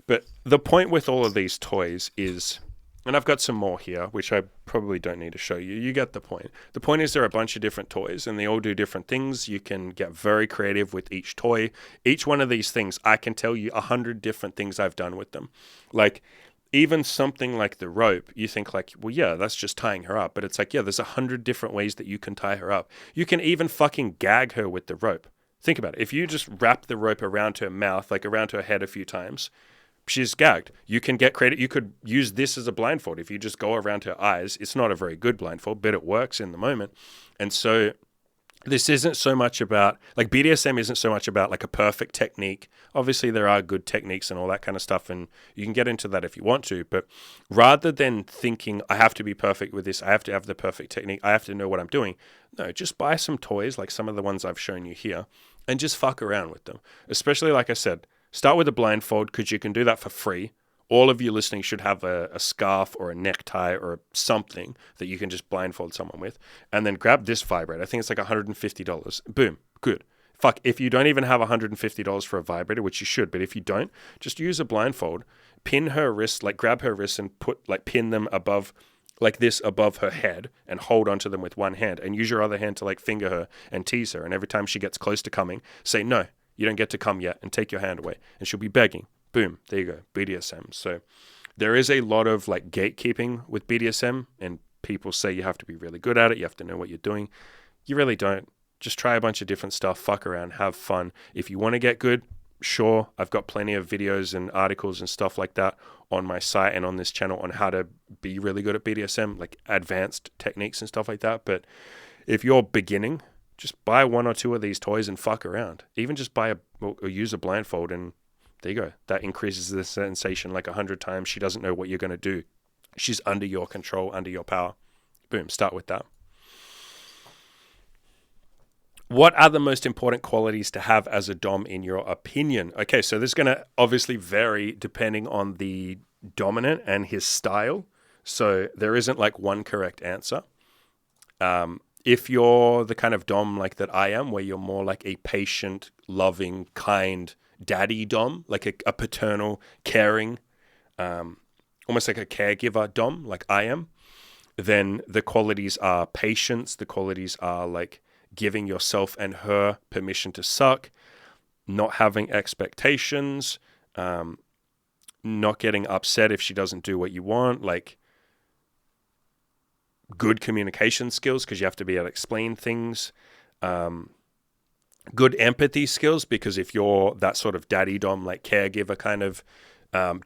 But the point with all of these toys is, and I've got some more here, which I probably don't need to show you. You get the point. The point is there are a bunch of different toys and they all do different things. You can get very creative with each toy. Each one of these things, I can tell you 100 different things I've done with them. Like even something like the rope, you think like, well, yeah, that's just tying her up. But it's like, yeah, there's 100 different ways that you can tie her up. You can even fucking gag her with the rope. Think about it. If you just wrap the rope around her mouth, like around her head a few times, she's gagged. You can get creative. You could use this as a blindfold. If you just go around her eyes, it's not a very good blindfold, but it works in the moment. And so this isn't so much about, like, BDSM isn't so much about like a perfect technique. Obviously there are good techniques and all that kind of stuff, and you can get into that if you want to, but rather than thinking I have to be perfect with this, I have to have the perfect technique, I have to know what I'm doing, no, just buy some toys like some of the ones I've shown you here and just fuck around with them. Especially, like I said, start with a blindfold, because you can do that for free. All of you listening should have a scarf or a necktie or something that you can just blindfold someone with. And then grab this vibrator. I think it's like $150. Boom. Good. Fuck, if you don't even have $150 for a vibrator, which you should, but if you don't, just use a blindfold, pin her wrist, like grab her wrists and pin them above, like this, above her head, and hold onto them with one hand, and use your other hand to like finger her and tease her. And every time she gets close to coming, say, no, you don't get to come yet, and take your hand away. And she'll be begging. Boom, there you go, BDSM. So there is a lot of like gatekeeping with BDSM, and people say you have to be really good at it, you have to know what you're doing. You really don't. Just try a bunch of different stuff, fuck around, have fun. If you want to get good, sure, I've got plenty of videos and articles and stuff like that on my site and on this channel on how to be really good at BDSM, like advanced techniques and stuff like that. But if you're beginning, just buy one or two of these toys and fuck around. Even just buy or use a blindfold, and there you go. That increases the sensation like 100 times. She doesn't know what you're going to do. She's under your control, under your power. Boom, start with that. What are the most important qualities to have as a dom in your opinion? Okay, so this is going to obviously vary depending on the dominant and his style. So there isn't like one correct answer. If you're the kind of dom like that I am, where you're more like a patient, loving, kind daddy dom, like a paternal, caring, almost like a caregiver dom, like I am, then the qualities are patience. The qualities are like giving yourself and her permission to suck, not having expectations, not getting upset if she doesn't do what you want, like good communication skills, because you have to be able to explain things, good empathy skills, because if you're that sort of daddy dom, like caregiver kind of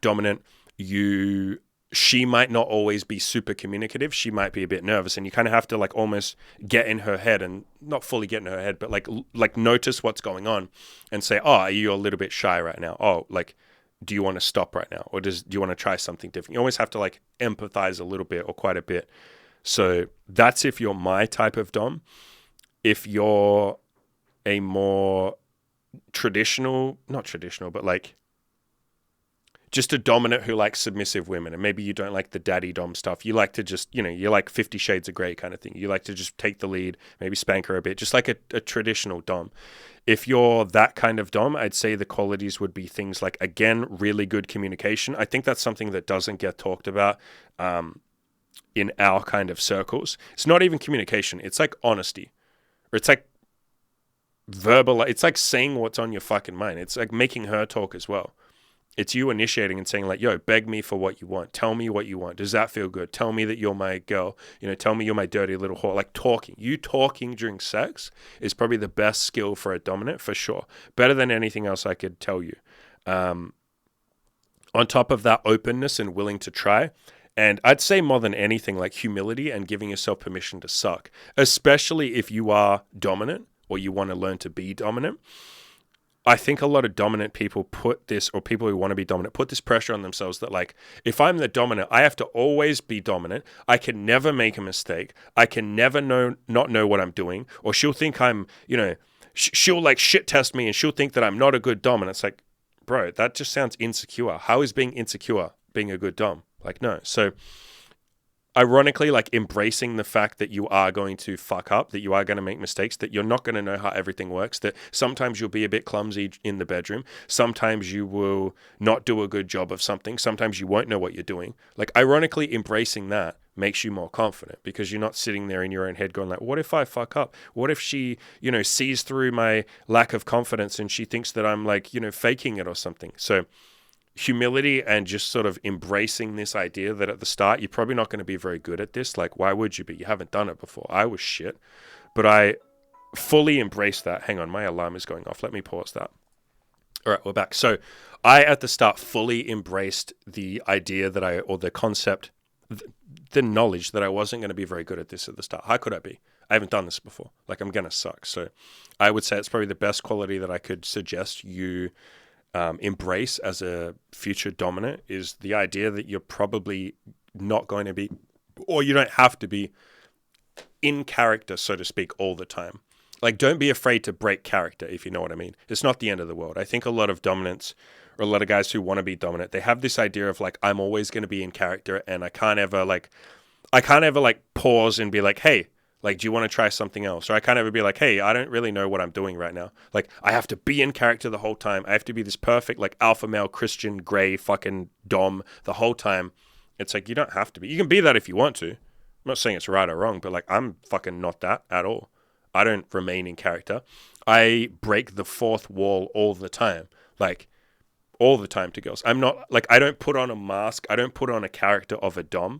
dominant, she might not always be super communicative. She might be a bit nervous, and you kind of have to like almost get in her head, and not fully get in her head, but like notice what's going on and say, oh, are you a little bit shy right now? Oh, like, do you want to stop right now? Or do you want to try something different? You always have to like empathize a little bit or quite a bit. So that's if you're my type of dom. If you're a more not traditional, but like just a dominant who likes submissive women, and maybe you don't like the daddy dom stuff. You like to just, you like 50 Shades of Grey kind of thing. You like to just take the lead, maybe spank her a bit, just like a traditional dom. If you're that kind of dom, I'd say the qualities would be things like, again, really good communication. I think that's something that doesn't get talked about in our kind of circles. It's not even communication. It's like honesty, or it's like verbal. It's like saying what's on your fucking mind. It's like making her talk as well. It's you initiating and saying like, yo, beg me for what you want. Tell me what you want. Does that feel good? Tell me that you're my girl. Tell me you're my dirty little whore. Like talking. You talking during sex is probably the best skill for a dominant, for sure. Better than anything else I could tell you. On top of that, openness and willing to try. And I'd say more than anything, like humility and giving yourself permission to suck. Especially if you are dominant or you want to learn to be dominant. I think a lot of dominant people put this, or people who want to be dominant, put this pressure on themselves that like, if I'm the dominant, I have to always be dominant. I can never make a mistake. I can never not know what I'm doing. Or she'll think I'm, she'll like shit test me, and she'll think that I'm not a good dominant. It's like, bro, that just sounds insecure. How is being insecure being a good dom? Like, no. So ironically, like embracing the fact that you are going to fuck up, that you are going to make mistakes, that you're not going to know how everything works, that sometimes you'll be a bit clumsy in the bedroom. Sometimes you will not do a good job of something. Sometimes you won't know what you're doing. Like, ironically, embracing that makes you more confident, because you're not sitting there in your own head going like, what if I fuck up? What if she, sees through my lack of confidence and she thinks that I'm like, faking it or something. So humility and just sort of embracing this idea that at the start, you're probably not going to be very good at this. Like, why would you be? You haven't done it before. I was shit, but I fully embraced that. Hang on, my alarm is going off. Let me pause that. All right, we're back. So I, at the start, fully embraced the idea that or the concept, the knowledge that I wasn't going to be very good at this at the start. How could I be? I haven't done this before. Like, I'm going to suck. So I would say it's probably the best quality that I could suggest you embrace as a future dominant is the idea that you're probably not going to be, or you don't have to be in character, so to speak, all the time. Like, don't be afraid to break character, if you know what I mean. It's not the end of the world. I think a lot of dominants, or a lot of guys who want to be dominant, they have this idea of like, I'm always going to be in character, and I can't ever pause and be like, hey, like, do you want to try something else? Or I can't ever be like, hey, I don't really know what I'm doing right now. Like, I have to be in character the whole time. I have to be this perfect, like, alpha male, Christian, gray, fucking dom the whole time. It's like, you don't have to be. You can be that if you want to. I'm not saying it's right or wrong, but like, I'm fucking not that at all. I don't remain in character. I break the fourth wall all the time. Like, all the time to girls. I'm not, like, I don't put on a mask. I don't put on a character of a dom.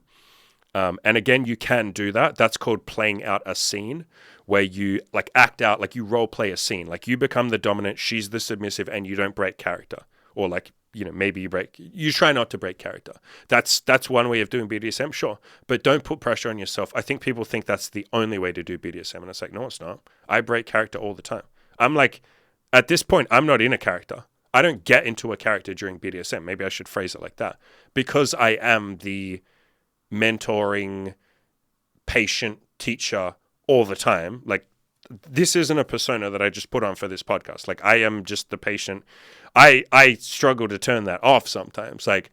And again, you can do that. That's called playing out a scene where you like act out, like you role play a scene. Like you become the dominant, she's the submissive, and you don't break character. Or like, you know, maybe you try not to break character. That's one way of doing BDSM, sure. But don't put pressure on yourself. I think people think that's the only way to do BDSM. And it's like, no, it's not. I break character all the time. I'm like, at this point, I'm not in a character. I don't get into a character during BDSM. Maybe I should phrase it like that. Because I am the mentoring, patient teacher all the time. Like, this isn't a persona that I just put on for this podcast. Like, I am just the patient. I struggle to turn that off sometimes. Like,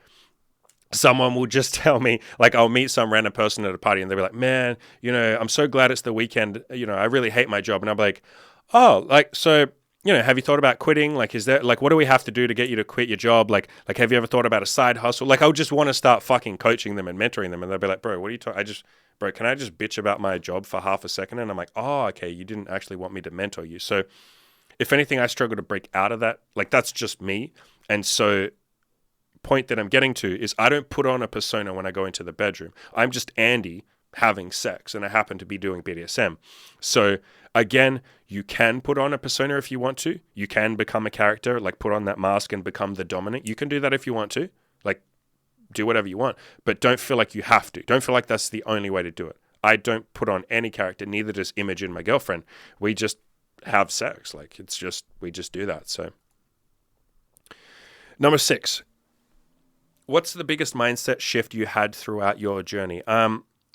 someone will just tell me, like, I'll meet some random person at a party and they'll be like, man, you know, I'm so glad it's the weekend. You know, I really hate my job. And I'm like, oh, like, so, you know, have you thought about quitting? Like, is there, like, what do we have to do to get you to quit your job? Like, have you ever thought about a side hustle? Like, I'll just want to start fucking coaching them and mentoring them. And they'll be like, bro, what are you talking? Bro, can I just bitch about my job for half a second? And I'm like, oh, okay, you didn't actually want me to mentor you. So if anything, I struggle to break out of that. Like, that's just me. And so point that I'm getting to is I don't put on a persona when I go into the bedroom. I'm just Andy having sex, and I happen to be doing BDSM. So again, you can put on a persona if you want to. You can become a character, like put on that mask and become the dominant. You can do that if you want to. Like, do whatever you want, but don't feel like you have to. Don't feel like that's the only way to do it. I don't put on any character, neither does Imogen, my girlfriend. We just have sex. Like, it's just, we just do that. So, number 6, what's the biggest mindset shift you had throughout your journey?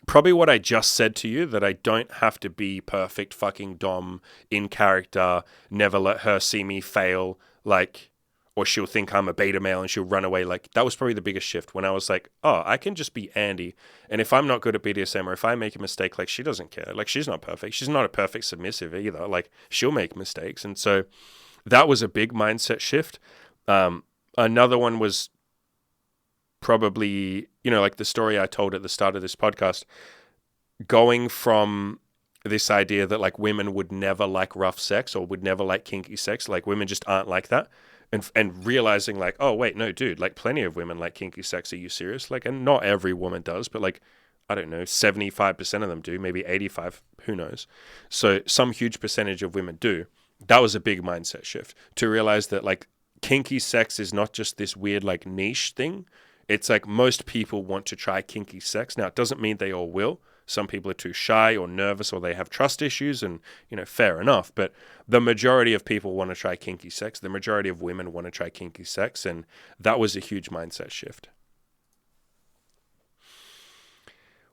Probably what I just said to you, that I don't have to be perfect fucking dom in character, never let her see me fail, like, or she'll think I'm a beta male and she'll run away. Like, that was probably the biggest shift when I was like, oh, I can just be Andy. And if I'm not good at BDSM, or if I make a mistake, like, she doesn't care. Like, she's not perfect. She's not a perfect submissive either. Like, she'll make mistakes. And so that was a big mindset shift. Another one was probably, you know, like the story I told at the start of this podcast, going from this idea that like women would never like rough sex or would never like kinky sex, like women just aren't like that, and realizing like, oh wait, no dude, like plenty of women like kinky sex, are you serious? Like, and not every woman does, but like, I don't know, 75% of them do, maybe 85, who knows? So some huge percentage of women do. That was a big mindset shift, to realize that like kinky sex is not just this weird like niche thing. It's like most people want to try kinky sex. Now, it doesn't mean they all will. Some people are too shy or nervous, or they have trust issues, and, you know, fair enough. But the majority of people want to try kinky sex. The majority of women want to try kinky sex, and that was a huge mindset shift.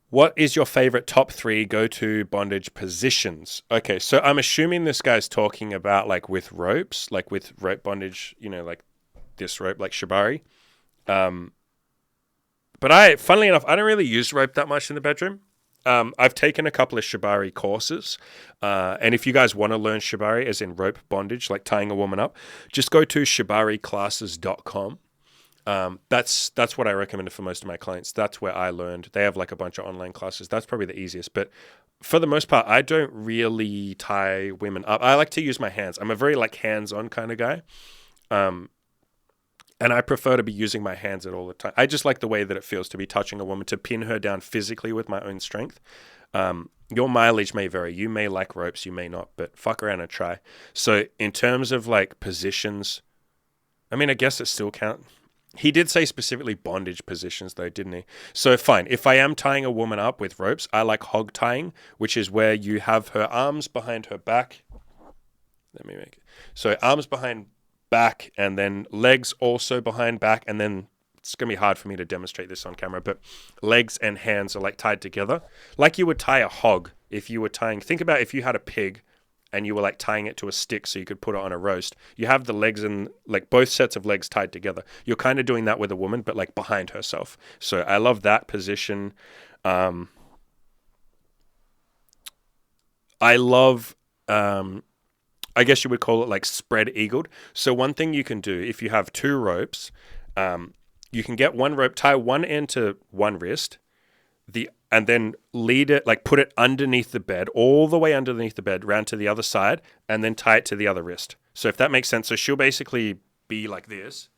What is your favorite top 3 go-to bondage positions? Okay, so I'm assuming this guy's talking about like with ropes, like with rope bondage, you know, like this rope, like shibari. But funnily enough, I don't really use rope that much in the bedroom. I've taken a couple of shibari courses. And if you guys want to learn shibari, as in rope bondage, like tying a woman up, just go to shibariclasses.com. That's what I recommend for most of my clients. That's where I learned. They have like a bunch of online classes. That's probably the easiest. But for the most part, I don't really tie women up. I like to use my hands. I'm a very like hands-on kind of guy. And I prefer to be using my hands at all the time. I just like the way that it feels to be touching a woman, to pin her down physically with my own strength. Your mileage may vary. You may like ropes, you may not, but fuck around and try. So in terms of like positions, I mean, I guess it still counts. He did say specifically bondage positions, though, didn't he? So, fine. If I am tying a woman up with ropes, I like hog tying, which is where you have her arms behind her back. Let me make it. So, arms behind back, and then legs also behind back, and then it's going to be hard for me to demonstrate this on camera, but legs and hands are like tied together. Like you would tie a hog if you were tying. Think about if you had a pig and you were like tying it to a stick so you could put it on a roast. You have the legs and like both sets of legs tied together. You're kind of doing that with a woman, but like behind herself. So I love that position. I love, I guess you would call it like spread eagled. So one thing you can do if you have two ropes, you can get one rope, tie one end to one wrist, and then lead it, like put it underneath the bed, all the way underneath the bed, round to the other side, and then tie it to the other wrist. So if that makes sense, so she'll basically be like this.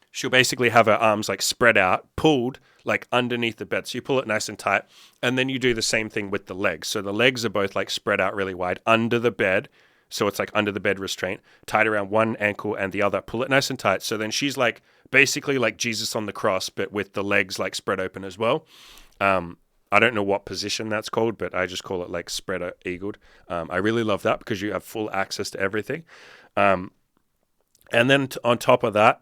She'll basically have her arms like spread out, pulled like underneath the bed. So you pull it nice and tight, and then you do the same thing with the legs. So the legs are both like spread out really wide under the bed. So it's like under the bed restraint, tied around one ankle and the other. Pull it nice and tight. So then she's like basically like Jesus on the cross, but with the legs like spread open as well. I don't know what position that's called, but I just call it like spread eagled. I really love that because you have full access to everything. And then on top of that,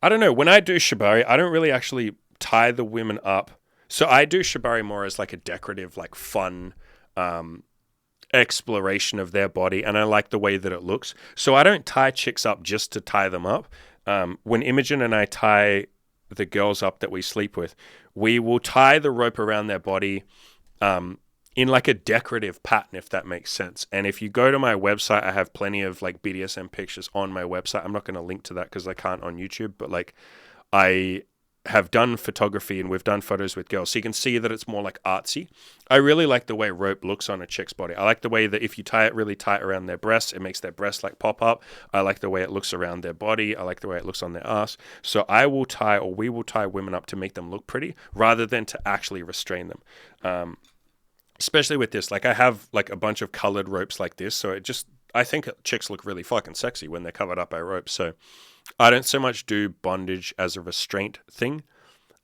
I don't know. When I do shibari, I don't really actually tie the women up. So I do shibari more as like a decorative, like fun, exploration of their body, and I like the way that it looks. So I don't tie chicks up just to tie them up. When Imogen and I tie the girls up that we sleep with, we will tie the rope around their body in like a decorative pattern, if that makes sense. And if you go to my website, I have plenty of like BDSM pictures on my website. I'm not going to link to that because I can't on YouTube, but like I have done photography and we've done photos with girls, so you can see that it's more like artsy. I really like the way rope looks on a chick's body. I like the way that if you tie it really tight around their breasts, it makes their breasts like pop up. I like the way it looks around their body. I like the way it looks on their ass. So we will tie women up to make them look pretty rather than to actually restrain them. Especially with this, like I have like a bunch of colored ropes like this, so I think chicks look really fucking sexy when they're covered up by ropes. So I don't so much do bondage as a restraint thing.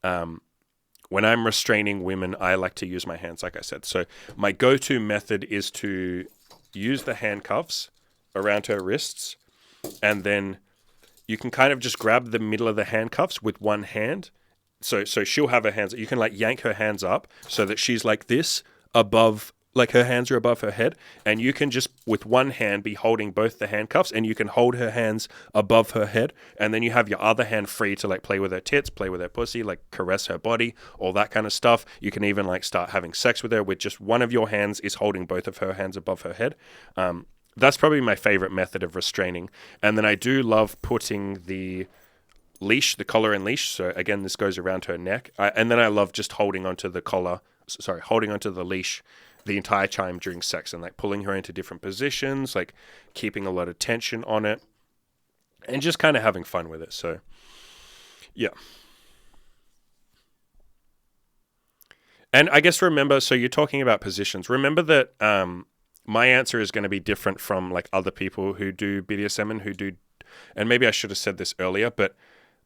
When I'm restraining women, I like to use my hands, like I said. So my go-to method is to use the handcuffs around her wrists, and then you can kind of just grab the middle of the handcuffs with one hand. So she'll have her hands. You can like yank her hands up so that she's like this above, like her hands are above her head, and you can just with one hand be holding both the handcuffs, and you can hold her hands above her head, and then you have your other hand free to like play with her tits, play with her pussy, like caress her body, all that kind of stuff. You can even like start having sex with her with just one of your hands is holding both of her hands above her head. That's probably my favorite method of restraining. And then I do love putting the leash, the collar and leash. So again, this goes around her neck. And then I love just holding onto the leash the entire time during sex and like pulling her into different positions, like keeping a lot of tension on it and just kind of having fun with it. So yeah. And I guess remember, so you're talking about positions. Remember that my answer is going to be different from like other people who do BDSM and maybe I should have said this earlier, but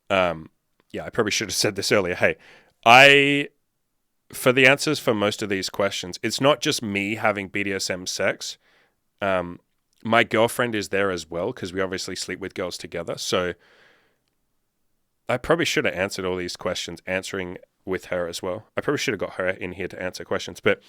yeah, I probably should have said this earlier. Hey, for the answers for most of these questions, it's not just me having BDSM sex. My girlfriend is there as well because we obviously sleep with girls together. So I probably should have answered all these questions answering with her as well. I probably should have got her in here to answer questions. But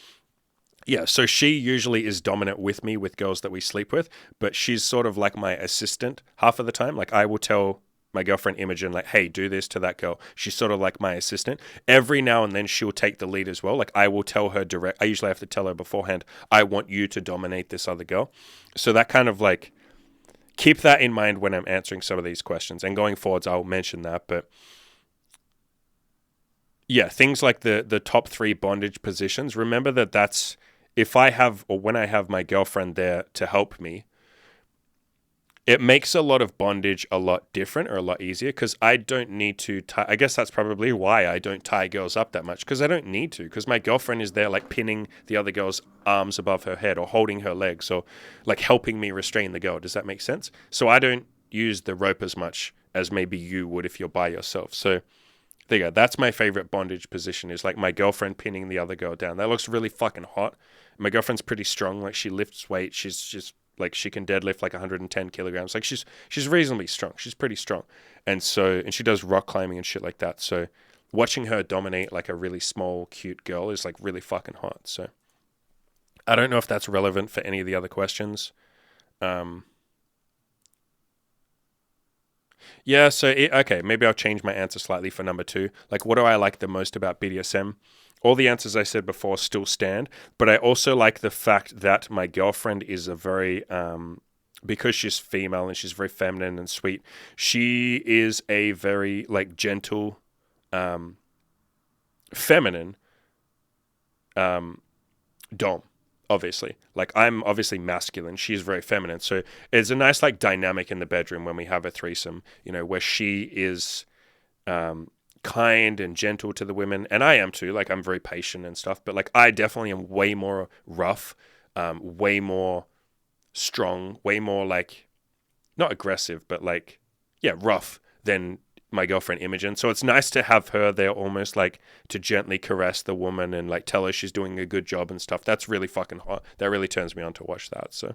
yeah, so she usually is dominant with me with girls that we sleep with, but she's sort of like my assistant half of the time. Like I will tell my girlfriend Imogen, like, hey, do this to that girl. She's sort of like my assistant. Every now and then she'll take the lead as well. Like I will tell her I usually have to tell her beforehand, I want you to dominate this other girl. So that kind of like, keep that in mind when I'm answering some of these questions. And going forwards, I'll mention that. But yeah, things like the top 3 bondage positions, remember that that's, if I have, or when I have my girlfriend there to help me, it makes a lot of bondage a lot different or a lot easier because I don't need to tie. I guess that's probably why I don't tie girls up that much because I don't need to, because my girlfriend is there like pinning the other girl's arms above her head or holding her legs or like helping me restrain the girl. Does that make sense? So I don't use the rope as much as maybe you would if you're by yourself. So there you go. That's my favorite bondage position, is like my girlfriend pinning the other girl down. That looks really fucking hot. My girlfriend's pretty strong. Like, she lifts weight. She's just like, she can deadlift like 110 kilograms. Like, she's reasonably strong. She's pretty strong. And she does rock climbing and shit like that. So watching her dominate like a really small, cute girl is like really fucking hot. So I don't know if that's relevant for any of the other questions. Yeah, so, okay, maybe I'll change my answer slightly for number 2. Like, what do I like the most about BDSM? All the answers I said before still stand, but I also like the fact that my girlfriend is a very, because she's female and she's very feminine and sweet, she is a very, like, gentle, feminine, dom. Obviously, like, I'm obviously masculine. She's very feminine. So it's a nice like dynamic in the bedroom when we have a threesome, where she is kind and gentle to the women. And I am too. Like, I'm very patient and stuff. But like, I definitely am way more rough, way more strong, way more like, not aggressive, but like, yeah, rough than my girlfriend Imogen. So it's nice to have her there, almost like to gently caress the woman and like tell her she's doing a good job and stuff. That's really fucking hot. That really turns me on to watch that. So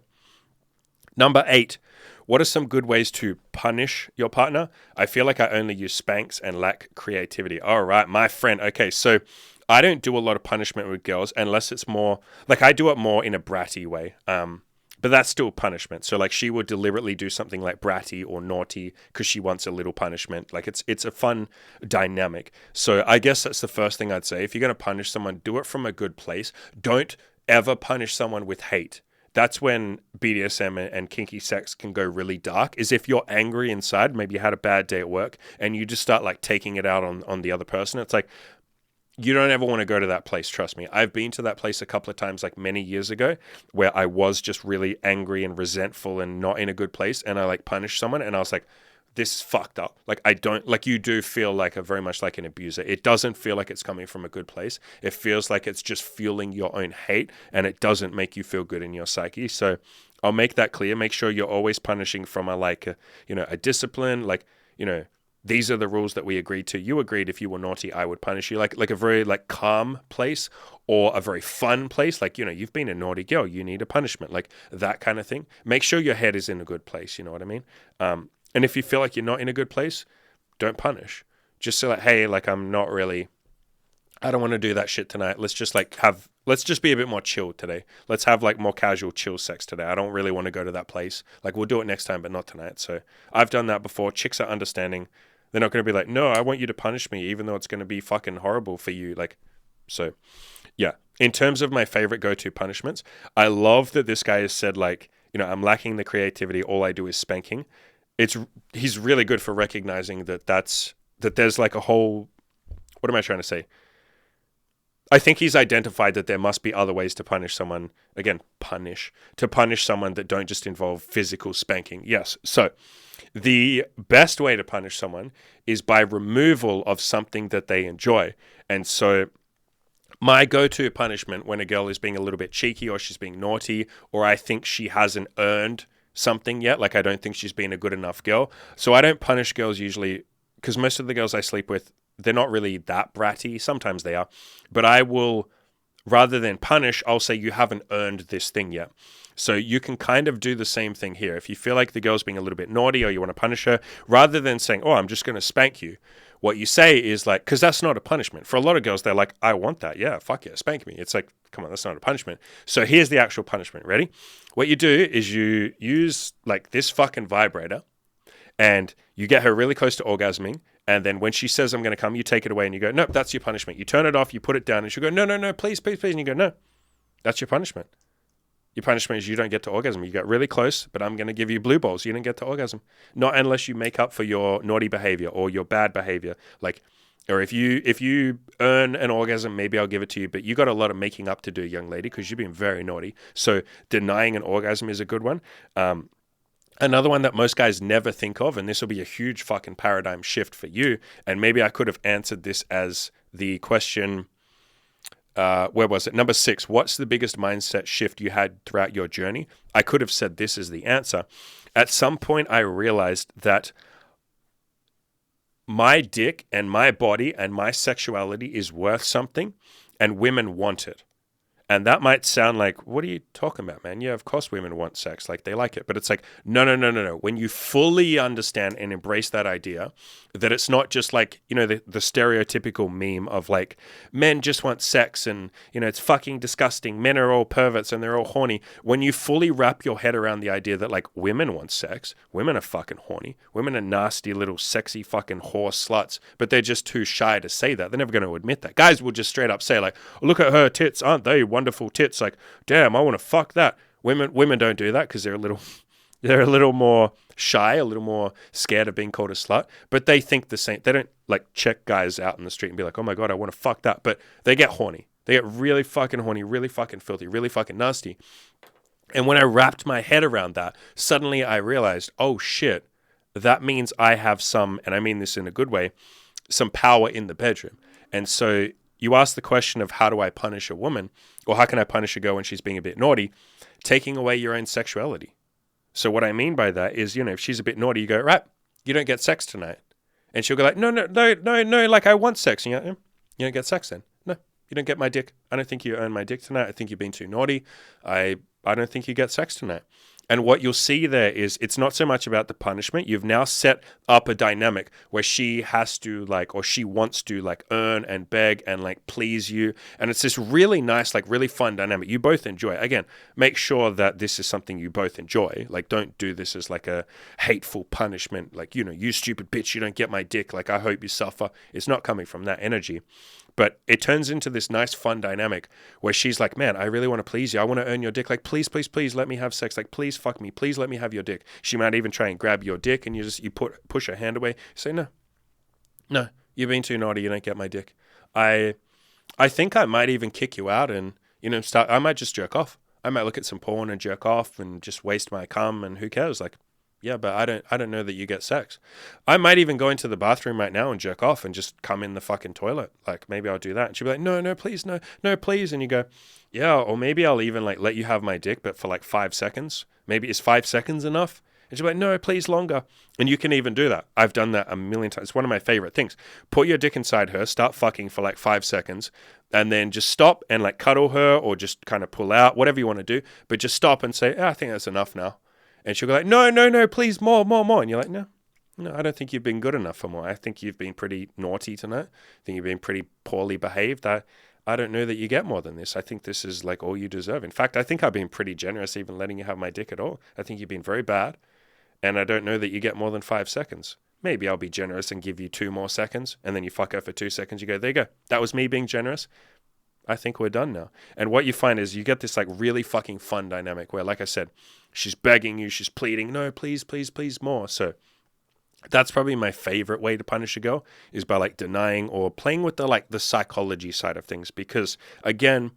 number 8, what are some good ways to punish your partner? I feel like I only use spanks and lack creativity. All right, my friend. Okay, so I don't do a lot of punishment with girls unless it's more like, I do it more in a bratty way. But that's still punishment. So like, she would deliberately do something like bratty or naughty because she wants a little punishment. Like, it's a fun dynamic. So I guess that's the first thing I'd say. If you're going to punish someone, do it from a good place. Don't ever punish someone with hate. That's when BDSM and kinky sex can go really dark, is if you're angry inside, maybe you had a bad day at work and you just start like taking it out on the other person. It's like, you don't ever want to go to that place, trust me. I've been to that place a couple of times, like many years ago, where I was just really angry and resentful and not in a good place, and I like punished someone, and I was like, this is fucked up. Like, I don't, like, you do feel like very much like an abuser. It doesn't feel like it's coming from a good place. It feels like it's just fueling your own hate, and it doesn't make you feel good in your psyche. So I'll make that clear. Make sure you're always punishing from a discipline, like, these are the rules that we agreed to. You agreed if you were naughty, I would punish you. Like a very like calm place, or a very fun place. Like, you've been a naughty girl, you need a punishment, like that kind of thing. Make sure your head is in a good place. You know what I mean? And if you feel like you're not in a good place, don't punish. Just say like, hey, like, I don't want to do that shit tonight. Let's just be a bit more chill today. Let's have like more casual chill sex today. I don't really want to go to that place. Like, we'll do it next time, but not tonight. So I've done that before. Chicks are understanding. They're not going to be like, no, I want you to punish me, even though it's going to be fucking horrible for you. Like, so yeah. In terms of my favorite go-to punishments, I love that this guy has said like, I'm lacking the creativity. All I do is spanking. He's really good for recognizing that there's like a whole, what am I trying to say? I think he's identified that there must be other ways to punish someone. Again, to punish someone that don't just involve physical spanking. Yes. So the best way to punish someone is by removal of something that they enjoy. And so my go-to punishment when a girl is being a little bit cheeky, or she's being naughty, or I think she hasn't earned something yet, like I don't think she's been a good enough girl. So I don't punish girls usually, because most of the girls I sleep with, they're not really that bratty. Sometimes they are. But I will, rather than punish, I'll say, you haven't earned this thing yet. So you can kind of do the same thing here. If you feel like the girl's being a little bit naughty, or you want to punish her, rather than saying, oh, I'm just going to spank you, what you say is like, because that's not a punishment. For a lot of girls, they're like, I want that. Yeah, fuck yeah, spank me. It's like, come on, that's not a punishment. So here's the actual punishment. Ready? What you do is you use like this fucking vibrator, and you get her really close to orgasming. And then when she says, I'm going to come, you take it away and you go, nope, that's your punishment. You turn it off, you put it down, and she'll go, no, please. And you go, no, that's your punishment. Your punishment is you don't get to orgasm. You get really close, but I'm going to give you blue balls. You don't get to orgasm. Not unless you make up for your naughty behavior or your bad behavior. Like, or if you earn an orgasm, maybe I'll give it to you, but you got a lot of making up to do, young lady, because you've been very naughty. So denying an orgasm is a good one. Another one that most guys never think of, and this will be a huge fucking paradigm shift for you, and maybe I could have answered this as the question where was it? Number 6, what's the biggest mindset shift you had throughout your journey? I could have said this is the answer. At some point, I realized that my dick and my body and my sexuality is worth something, and women want it. And that might sound like, what are you talking about, man? Yeah, of course women want sex. Like, they like it. But it's like, no. When you fully understand and embrace that idea, that it's not just like, the stereotypical meme of like, men just want sex and, it's fucking disgusting. Men are all perverts and they're all horny. When you fully wrap your head around the idea that like women want sex, women are fucking horny. Women are nasty little sexy fucking whore sluts, but they're just too shy to say that. They're never going to admit that. Guys will just straight up say like, look at her tits, aren't they wonderful tits? Like, damn, I want to fuck that. Women don't do that because they're a little more shy, a little more scared of being called a slut. But they think the same. They don't like check guys out in the street and be like, oh my god, I want to fuck that. But they get horny. They get really fucking horny, really fucking filthy, really fucking nasty. And when I wrapped my head around that, suddenly I realized, oh shit, that means I have some, and I mean this in a good way, some power in the bedroom. And so you ask the question of how do I punish a woman, or how can I punish a girl when she's being a bit naughty? Taking away your own sexuality. So what I mean by that is, if she's a bit naughty, you go, right, you don't get sex tonight. And she'll go like, no, like I want sex. And you're like, you don't get sex then. No, you don't get my dick. I don't think you earn my dick tonight. I think you've been too naughty. I don't think you get sex tonight. And what you'll see there is it's not so much about the punishment. You've now set up a dynamic where she has to or she wants to earn and beg and please you. And it's this really nice, really fun dynamic. You both enjoy it. Again, make sure that this is something you both enjoy. Don't do this as a hateful punishment. You stupid bitch, you don't get my dick. I hope you suffer. It's not coming from that energy. But it turns into this nice, fun dynamic where she's like, man, I really want to please you. I want to earn your dick. Please, let me have sex. Please fuck me. Please let me have your dick. She might even try and grab your dick and you push her hand away. You say, no, you're being too naughty. You don't get my dick. I think I might even kick you out and, I might just jerk off. I might look at some porn and jerk off and just waste my cum and who cares? Yeah, but I don't know that you get sex. I might even go into the bathroom right now and jerk off and just come in the fucking toilet. Maybe I'll do that. And she'll be like, no, please, no, please. And you go, yeah, or maybe I'll even let you have my dick, but for 5 seconds. Maybe is 5 seconds enough? And she'll be like, no, please, longer. And you can even do that. I've done that a million times. It's one of my favorite things. Put your dick inside her, start fucking for 5 seconds, and then just stop and cuddle her or just kind of pull out, whatever you want to do. But just stop and say, I think that's enough now. And she'll go like, no, please, more. And you're like, no, I don't think you've been good enough for more. I think you've been pretty naughty tonight. I think you've been pretty poorly behaved. I don't know that you get more than this. I think this is all you deserve. In fact, I think I've been pretty generous even letting you have my dick at all. I think you've been very bad. And I don't know that you get more than 5 seconds. Maybe I'll be generous and give you 2 more seconds. And then you fuck her for 2 seconds. You go, there you go. That was me being generous. I think we're done now. And what you find is you get this really fucking fun dynamic where, like I said, she's begging you, she's pleading, no, please, more. So that's probably my favorite way to punish a girl is by denying or playing with the psychology side of things. Because again,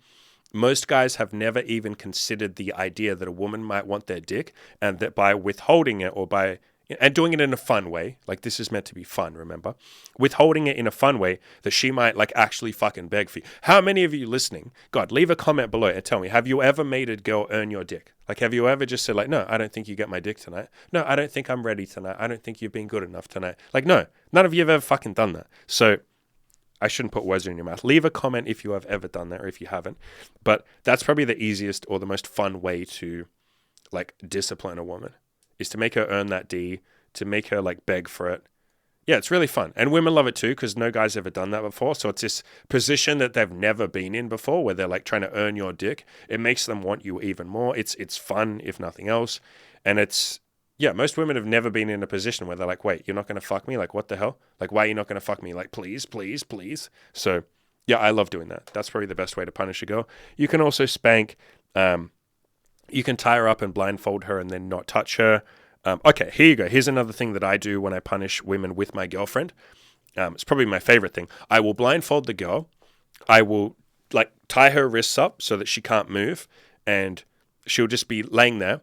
most guys have never even considered the idea that a woman might want their dick and that by withholding it or by and doing it in a fun way, this is meant to be fun, remember? Withholding it in a fun way that she might actually fucking beg for you. How many of you listening, God, leave a comment below and tell me, have you ever made a girl earn your dick? Have you ever just said no, I don't think you get my dick tonight. No, I don't think I'm ready tonight. I don't think you've been good enough tonight. No, none of you have ever fucking done that. So I shouldn't put words in your mouth. Leave a comment if you have ever done that or if you haven't. But that's probably the easiest or the most fun way to discipline a woman. Is to make her earn that D, to make her beg for it. Yeah, it's really fun. And women love it too because no guy's ever done that before. So it's this position that they've never been in before where they're trying to earn your dick. It makes them want you even more. It's fun, if nothing else. And most women have never been in a position where they're wait, you're not going to fuck me? What the hell? Why are you not going to fuck me? Please. So yeah, I love doing that. That's probably the best way to punish a girl. You can also spank. You can tie her up and blindfold her and then not touch her. Okay, here you go. Here's another thing that I do when I punish women with my girlfriend. It's probably my favorite thing. I will blindfold the girl. I will tie her wrists up so that she can't move and she'll just be laying there.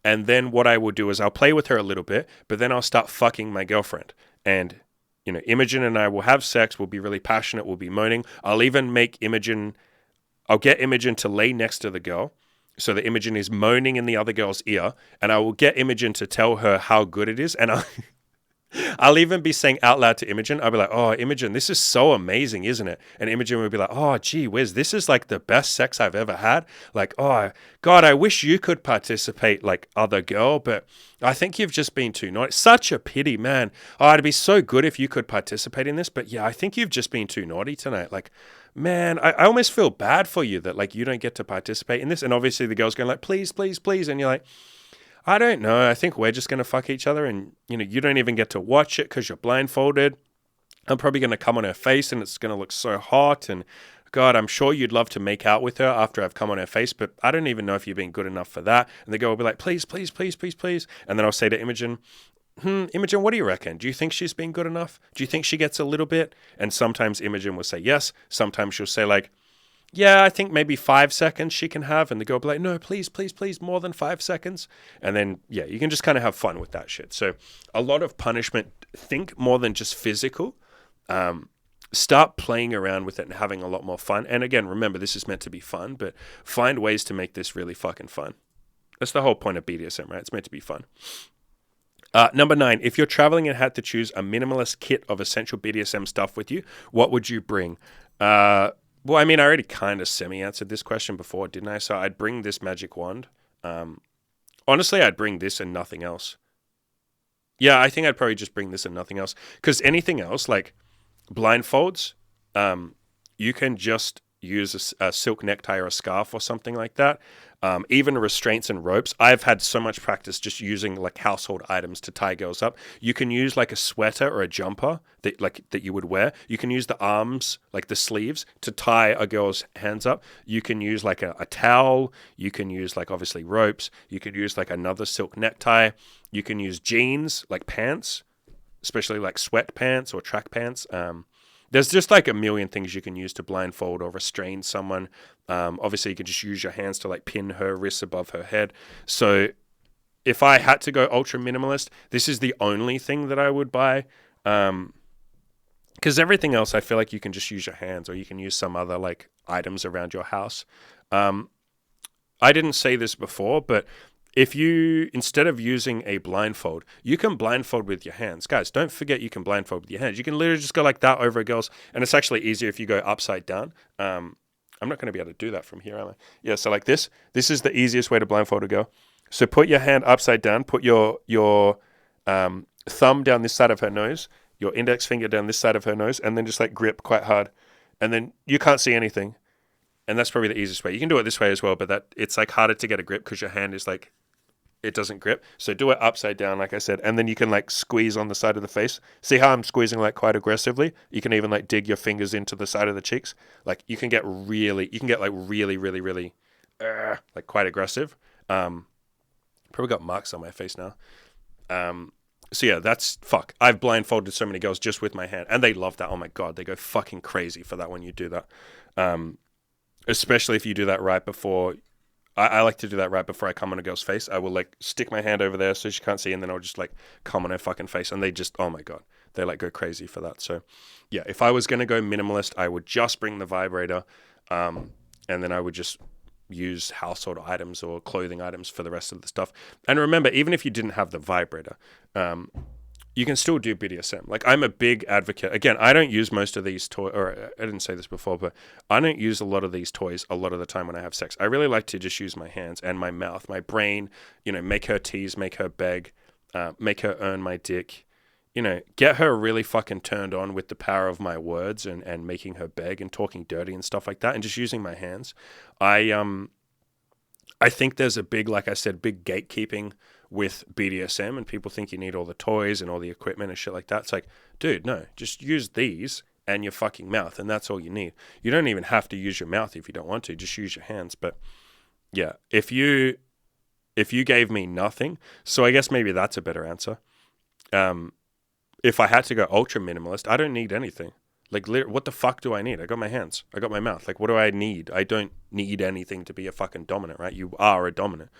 And then what I will do is I'll play with her a little bit, but then I'll start fucking my girlfriend. And, Imogen and I will have sex. We'll be really passionate. We'll be moaning. I'll even make Imogen I'll get Imogen to lay next to the girl so that Imogen is moaning in the other girl's ear, and I will get Imogen to tell her how good it is, and I'll even be saying out loud to Imogen, I'll be like, oh, Imogen, this is so amazing, isn't it? And Imogen would be like, oh, gee whiz, this is like the best sex I've ever had. Like, oh, God, I wish you could participate like other girl, but I think you've just been too naughty. Such a pity, man. Oh, it'd be so good if you could participate in this, but yeah, I think you've just been too naughty tonight. Like, man, I almost feel bad for you that like you don't get to participate in this. And obviously the girl's going like, please, please, please. And you're like, I don't know. I think we're just going to fuck each other, and you don't even get to watch it because you're blindfolded. I'm probably going to come on her face and it's going to look so hot, and God, I'm sure you'd love to make out with her after I've come on her face, but I don't even know if you've been good enough for that. And the girl will be like, please, please, please, please, please. And then I'll say to Imogen, Imogen, what do you reckon? Do you think she's been good enough? Do you think she gets a little bit? And sometimes Imogen will say yes. Sometimes she'll say like, yeah, I think maybe 5 seconds she can have. And the girl will be like, no, please, please, please, more than 5 seconds. And then, yeah, you can just kind of have fun with that shit. So a lot of punishment, think more than just physical. Start playing around with it and having a lot more fun. And again, remember, this is meant to be fun, but find ways to make this really fucking fun. That's the whole point of BDSM, right? It's meant to be fun. Number 9, if you're traveling and had to choose a minimalist kit of essential BDSM stuff with you, what would you bring? Well, I mean, I already kind of semi-answered this question before, didn't I? So I'd bring this magic wand. Honestly, I'd bring this and nothing else. Yeah, I think I'd probably just bring this and nothing else. Because anything else, like blindfolds, you can just use a silk necktie or a scarf or something like that. Even restraints and ropes. I've had so much practice just using like household items to tie girls up. You can use like a sweater or a jumper that you would wear. You can use the arms, like the sleeves, to tie a girl's hands up. You can use like a towel. You can use like obviously ropes. You could use like another silk necktie. You can use jeans, like pants, especially like sweat pants or track pants. There's just like a million things you can use to blindfold or restrain someone. Obviously, you can just use your hands to like pin her wrists above her head. So if I had to go ultra minimalist, this is the only thing that I would buy. Because everything else, I feel like you can just use your hands, or you can use some other like items around your house. I didn't say this before, but if you, instead of using a blindfold, you can blindfold with your hands. Guys, don't forget you can blindfold with your hands. You can literally just go like that over a girl's, and it's actually easier if you go upside down. I'm not going to be able to do that from here, am I? Yeah, so like this. This is the easiest way to blindfold a girl. So put your hand upside down, put your thumb down this side of her nose, your index finger down this side of her nose, and then just like grip quite hard. And then you can't see anything. And that's probably the easiest way. You can do it this way as well, but it's like harder to get a grip because your hand is like, it doesn't grip. So do it upside down, like I said, and then you can like squeeze on the side of the face. See how I'm squeezing like quite aggressively? You can even like dig your fingers into the side of the cheeks. Like you can get really like quite aggressive. Probably got marks on my face now. So yeah, fuck. I've blindfolded so many girls just with my hand, and they love that. Oh my God, they go fucking crazy for that when you do that. Especially if you do that right before. I like to do that right before I come on a girl's face. I will like stick my hand over there so she can't see, and then I'll just like come on her fucking face, and they just, oh my God, they like go crazy for that. So yeah, if I was going to go minimalist, I would just bring the vibrator, and then I would just use household items or clothing items for the rest of the stuff. And remember, even if you didn't have the vibrator, you can still do BDSM. Like, I'm a big advocate. Again, I don't use most of these toys, or I didn't say this before, but I don't use a lot of these toys a lot of the time when I have sex. I really like to just use my hands and my mouth, my brain, make her tease, make her beg, make her earn my dick, get her really fucking turned on with the power of my words and making her beg and talking dirty and stuff like that, and just using my hands. I think there's a big, like I said, big gatekeeping with BDSM, and people think you need all the toys and all the equipment and shit like that. It's like, dude, no, just use these and your fucking mouth, and that's all you need. You don't even have to use your mouth if you don't want to. Just use your hands. But yeah, if you gave me nothing, so I guess maybe that's a better answer. If I had to go ultra minimalist, I don't need anything. Like, what the fuck do I need? I got my hands. I got my mouth. Like, what do I need? I don't need anything to be a fucking dominant, right? You are a dominant.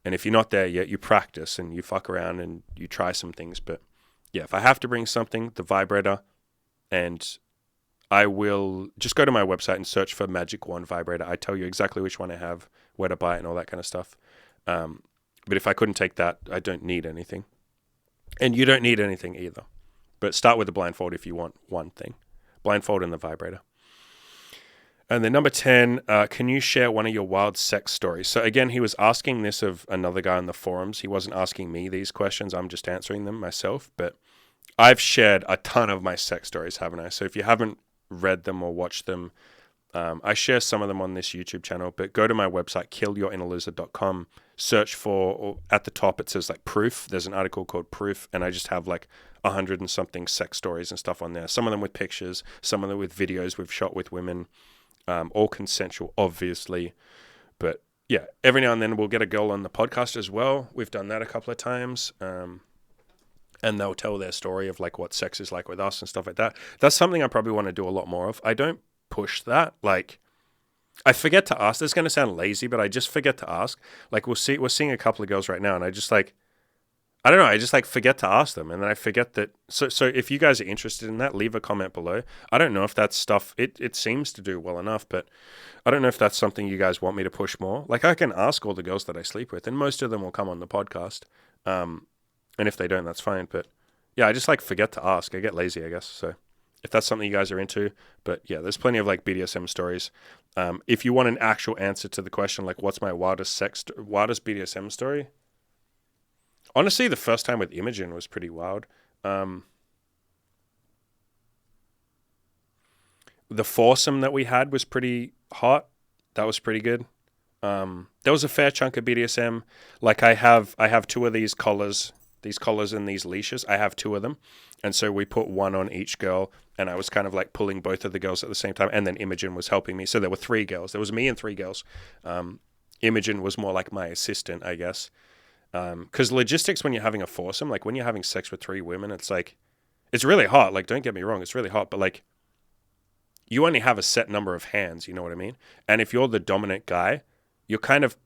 And if you're not there yet, you practice and you fuck around and you try some things. But yeah, if I have to bring something, the vibrator, and I will just go to my website and search for Magic Wand Vibrator. I tell you exactly which one I have, where to buy it, and all that kind of stuff. But if I couldn't take that, I don't need anything. And you don't need anything either. But start with the blindfold if you want one thing. Blindfold and the vibrator. And then number 10, can you share one of your wild sex stories? So again, he was asking this of another guy on the forums. He wasn't asking me these questions. I'm just answering them myself. But I've shared a ton of my sex stories, haven't I? So if you haven't read them or watched them, I share some of them on this YouTube channel. But go to my website, killyourinnerloser.com. Search for, or at the top it says like proof. There's an article called Proof. And I just have like 100 and something sex stories and stuff on there. Some of them with pictures, some of them with videos we've shot with women. All consensual, obviously. But yeah, every now and then we'll get a girl on the podcast as well. We've done that a couple of times. And they'll tell their story of like what sex is like with us and stuff like that. That's something I probably want to do a lot more of. I don't push that. Like, I forget to ask. This is going to sound lazy, but I just forget to ask. Like, we're seeing a couple of girls right now, and I just like, I don't know. I just like forget to ask them, and then I forget that. So if you guys are interested in that, leave a comment below. I don't know if that's stuff. It seems to do well enough, but I don't know if that's something you guys want me to push more. Like, I can ask all the girls that I sleep with, and most of them will come on the podcast. And if they don't, that's fine. But yeah, I just like forget to ask. I get lazy, I guess. So if that's something you guys are into, but yeah, there's plenty of like BDSM stories. If you want an actual answer to the question, like what's my wildest BDSM story? Honestly, the first time with Imogen was pretty wild. The foursome that we had was pretty hot. That was pretty good. There was a fair chunk of BDSM. Like I have two of these collars and these leashes. I have two of them. And so we put one on each girl, and I was kind of like pulling both of the girls at the same time. And then Imogen was helping me. So there were three girls. There was me and three girls. Imogen was more like my assistant, I guess. Because logistics when you're having a foursome, like when you're having sex with three women, it's like, it's really hot. Like, don't get me wrong, it's really hot. But like, you only have a set number of hands, you know what I mean? And if you're the dominant guy, you're kind of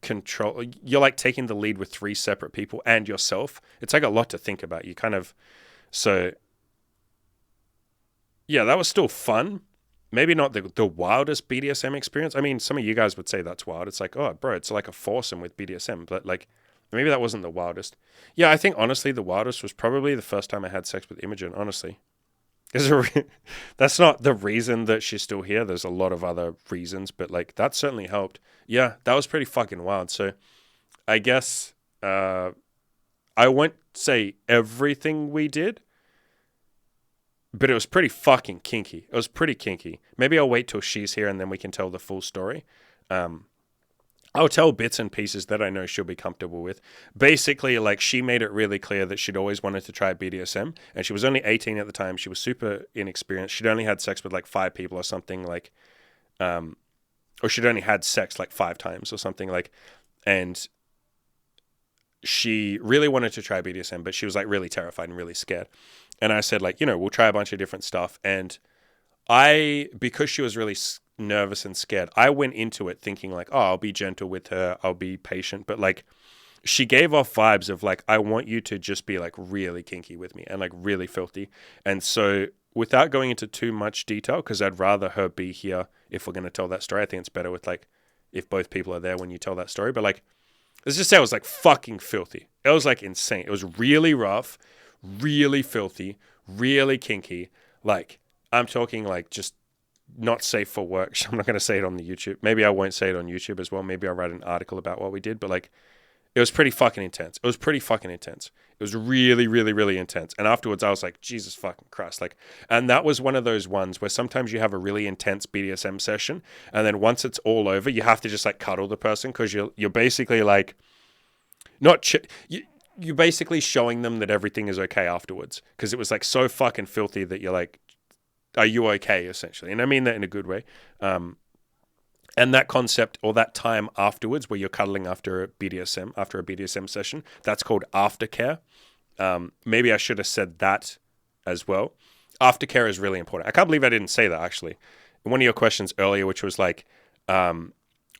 you're like taking the lead with three separate people and yourself. It's like a lot to think about. You kind of, so yeah, that was still fun. Maybe not the wildest BDSM experience. I mean, some of you guys would say that's wild. It's like, oh, bro, it's like a foursome with BDSM. But like, maybe that wasn't the wildest. Yeah, I think honestly the wildest was probably the first time I had sex with Imogen, honestly. That's not the reason that she's still here. There's a lot of other reasons, but like that certainly helped. Yeah, that was pretty fucking wild. So I guess I won't say everything we did, but it was pretty fucking kinky. It was pretty kinky. Maybe I'll wait till she's here and then we can tell the full story. I'll tell bits and pieces that I know she'll be comfortable with. Basically, like, she made it really clear that she'd always wanted to try BDSM, and she was only 18 at the time. She was super inexperienced. She'd only had sex with like 5 people or something, like, or she'd only had sex like 5 times or something, like, and she really wanted to try BDSM, but she was like really terrified and really scared. And I said, like, you know, we'll try a bunch of different stuff. And because she was really nervous and scared, I went into it thinking like, oh, I'll be gentle with her, I'll be patient, but like, she gave off vibes of like, I want you to just be like really kinky with me and like really filthy. And so without going into too much detail, because I'd rather her be here if we're going to tell that story, I think it's better with like, if both people are there when you tell that story. But like, let's just say it was like fucking filthy. It was like insane. It was really rough, really filthy, really kinky. Like, I'm talking like just not safe for work. I'm not going to say it on the YouTube. Maybe I won't say it on YouTube as well. Maybe I'll write an article about what we did. But like, it was pretty fucking intense. It was pretty fucking intense. It was really, really, really intense. And afterwards I was like, Jesus fucking Christ. Like, and that was one of those ones where sometimes you have a really intense BDSM session, and then once it's all over, you have to just like cuddle the person, because you're basically like, you're basically showing them that everything is okay afterwards, because it was like so fucking filthy that you're like, are you okay, essentially? And I mean that in a good way. And that concept, or that time afterwards where you're cuddling after a BDSM session, that's called aftercare. Maybe I should have said that as well. Aftercare is really important. I can't believe I didn't say that, actually. One of your questions earlier, which was like,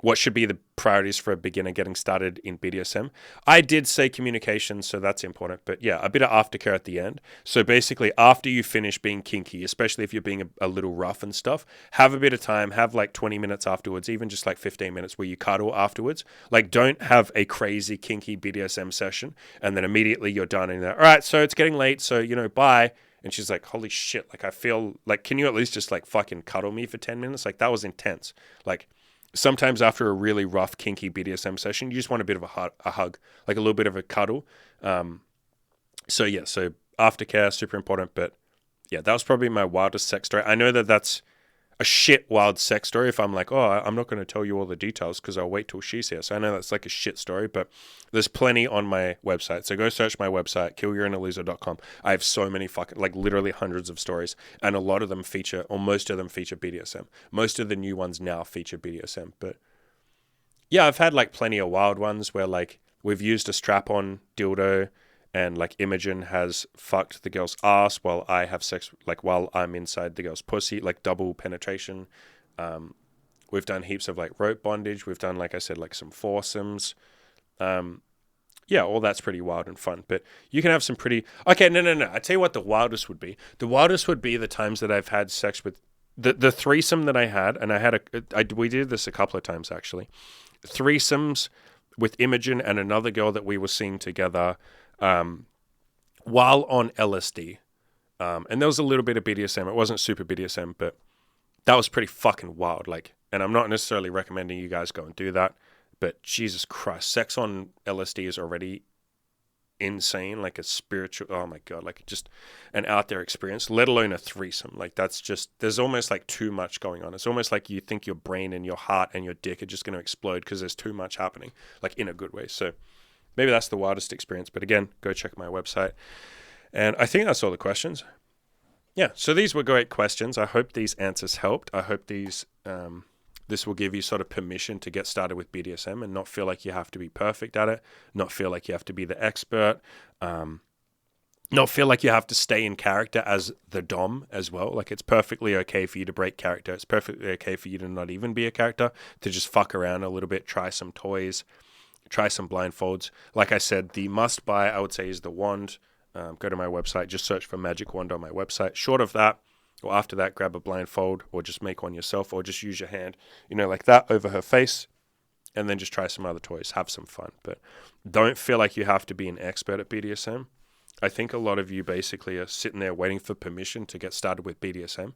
what should be the priorities for a beginner getting started in BDSM. I did say communication, so that's important. But yeah, a bit of aftercare at the end. So basically, after you finish being kinky, especially if you're being a little rough and stuff, have a bit of time, have like 20 minutes afterwards, even just like 15 minutes where you cuddle afterwards. Like, don't have a crazy kinky BDSM session and then immediately you're done and all right, so it's getting late, so, bye. And she's like, holy shit, like, I feel like, can you at least just like fucking cuddle me for 10 minutes? Like, that was intense. Like, sometimes after a really rough, kinky BDSM session, you just want a bit of a hug, like a little bit of a cuddle. So aftercare, super important. But yeah, that was probably my wildest sex story. I know that that's a shit wild sex story if I'm like, oh, I'm not going to tell you all the details because I'll wait till she's here. So I know that's like a shit story, but there's plenty on my website. So go search my website, killyourinaloser.com. I have so many like literally hundreds of stories, and a lot of them feature, or most of them feature BDSM. Most of the new ones now feature BDSM. But yeah, I've had like plenty of wild ones where like we've used a strap-on dildo and like Imogen has fucked the girl's ass while I have sex, like while I'm inside the girl's pussy, like double penetration. We've done heaps of like rope bondage. We've done, like I said, like some foursomes. Yeah, all that's pretty wild and fun. But you can have some pretty... Okay, no. I tell you what the wildest would be. The wildest would be the times that I've had sex with... The threesome that I had, and we did this a couple of times actually. Threesomes with Imogen and another girl that we were seeing together while on LSD. And there was a little bit of BDSM. It wasn't super BDSM, but that was pretty fucking wild. Like, and I'm not necessarily recommending you guys go and do that, but Jesus Christ, sex on LSD is already insane, like a spiritual, oh my God, like just an out there experience, let alone a threesome. Like that's just, there's almost like too much going on. It's almost like you think your brain and your heart and your dick are just going to explode because there's too much happening, like in a good way. So maybe that's the wildest experience. But again, go check my website. And I think that's all the questions. Yeah, so these were great questions. I hope these answers helped. I hope this will give you sort of permission to get started with BDSM and not feel like you have to be perfect at it, not feel like you have to be the expert, not feel like you have to stay in character as the dom as well. Like, it's perfectly okay for you to break character. It's perfectly okay for you to not even be a character, to just fuck around a little bit, try some toys, try some blindfolds. Like I said, the must buy, I would say, is the wand. Go to my website, just search for Magic Wand on my website. Short of that, or after that, grab a blindfold or just make one yourself, or just use your hand, like that over her face, and then just try some other toys. Have some fun. But don't feel like you have to be an expert at BDSM. I think a lot of you basically are sitting there waiting for permission to get started with BDSM.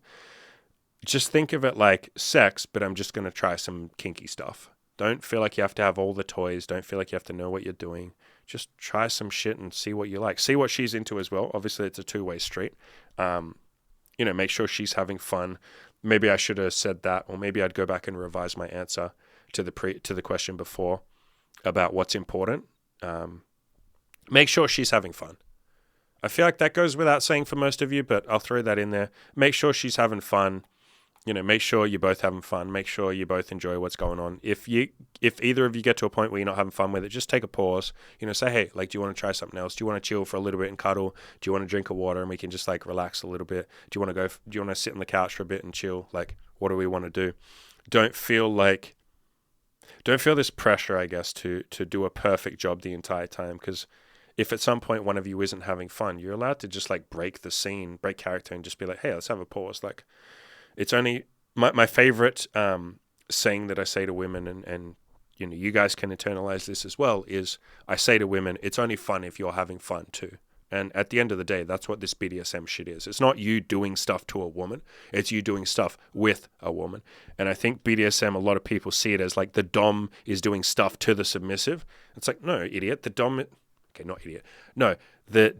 Just think of it like sex, but I'm just going to try some kinky stuff. Don't feel like you have to have all the toys. Don't feel like you have to know what you're doing. Just try some shit and see what you like. See what she's into as well. Obviously, it's a two-way street. Make sure she's having fun. Maybe I should have said that, or maybe I'd go back and revise my answer to the question before about what's important. Make sure she's having fun. I feel like that goes without saying for most of you, but I'll throw that in there. Make sure she's having fun. Make sure you're both having fun. Make sure you both enjoy what's going on. If either of you get to a point where you're not having fun with it, just take a pause. Say, hey, like, do you want to try something else? Do you want to chill for a little bit and cuddle? Do you want to drink a water and we can just like relax a little bit? Do you want to sit on the couch for a bit and chill? Like, what do we want to do? Don't feel this pressure, I guess, to do a perfect job the entire time. Because if at some point one of you isn't having fun, you're allowed to just like break the scene, break character, and just be like, hey, let's have a pause. Like, it's only my favorite saying that I say to women, and you guys can internalize this as well, is I say to women, it's only fun if you're having fun too. And at the end of the day, that's what this BDSM shit is. It's not you doing stuff to a woman. It's you doing stuff with a woman. And I think BDSM, a lot of people see it as like the dom is doing stuff to the submissive. It's like, no, idiot. The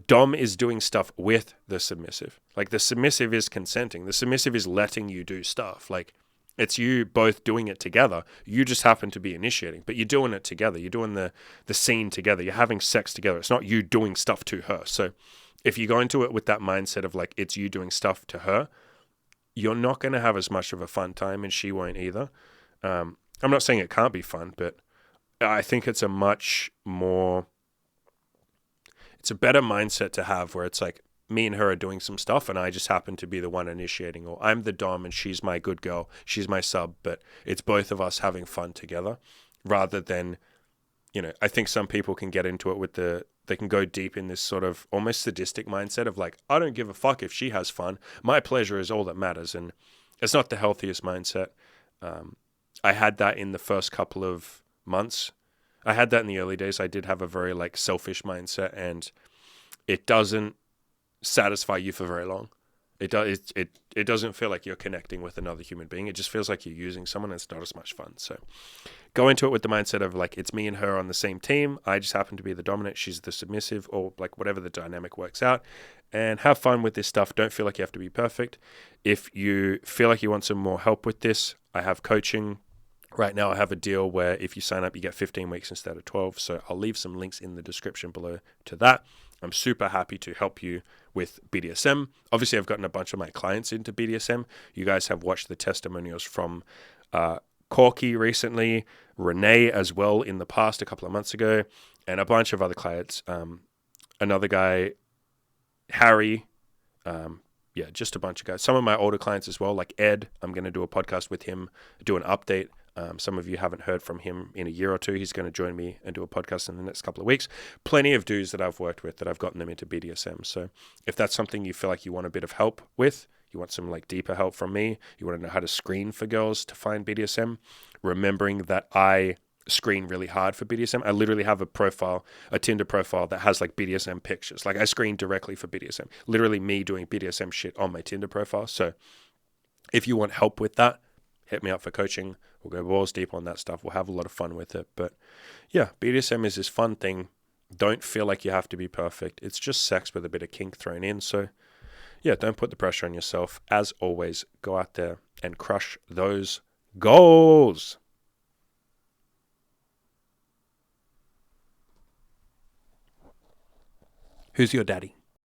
dom is doing stuff with the submissive. Like, the submissive is consenting. The submissive is letting you do stuff. Like, it's you both doing it together. You just happen to be initiating, but you're doing it together. You're doing the scene together. You're having sex together. It's not you doing stuff to her. So if you go into it with that mindset of like, it's you doing stuff to her, you're not going to have as much of a fun time, and she won't either. I'm not saying it can't be fun, but I think it's a better mindset to have, where it's like, me and her are doing some stuff and I just happen to be the one initiating, or I'm the dom and she's my good girl, she's my sub, but it's both of us having fun together rather than, I think some people can get into it they can go deep in this sort of almost sadistic mindset of like, I don't give a fuck if she has fun. My pleasure is all that matters. And it's not the healthiest mindset. I had that in the first couple of months. I had that in the early days. I did have a very like selfish mindset, and it doesn't satisfy you for very long. It doesn't feel like you're connecting with another human being. It just feels like you're using someone, and it's not as much fun. So go into it with the mindset of like, it's me and her on the same team. I just happen to be the dominant. She's the submissive, or like whatever the dynamic works out, and have fun with this stuff. Don't feel like you have to be perfect. If you feel like you want some more help with this, I have coaching. Right now I have a deal where if you sign up, you get 15 weeks instead of 12. So I'll leave some links in the description below to that. I'm super happy to help you with BDSM. Obviously, I've gotten a bunch of my clients into BDSM. You guys have watched the testimonials from Corky recently, Renee as well in the past, a couple of months ago, and a bunch of other clients. Another guy, Harry, just a bunch of guys. Some of my older clients as well, like Ed. I'm going to do a podcast with him, do an update. Some of you haven't heard from him in a year or two. He's going to join me and do a podcast in the next couple of weeks. Plenty of dudes that I've worked with that I've gotten them into BDSM. So if that's something you feel like you want a bit of help with, you want some like deeper help from me, you want to know how to screen for girls to find BDSM, remembering that I screen really hard for BDSM. I literally have a Tinder profile that has like BDSM pictures. Like I screen directly for BDSM. Literally me doing BDSM shit on my Tinder profile. So if you want help with that, hit me up for coaching. We'll go balls deep on that stuff. We'll have a lot of fun with it. But yeah, BDSM is this fun thing. Don't feel like you have to be perfect. It's just sex with a bit of kink thrown in. So yeah, don't put the pressure on yourself. As always, go out there and crush those goals. Who's your daddy?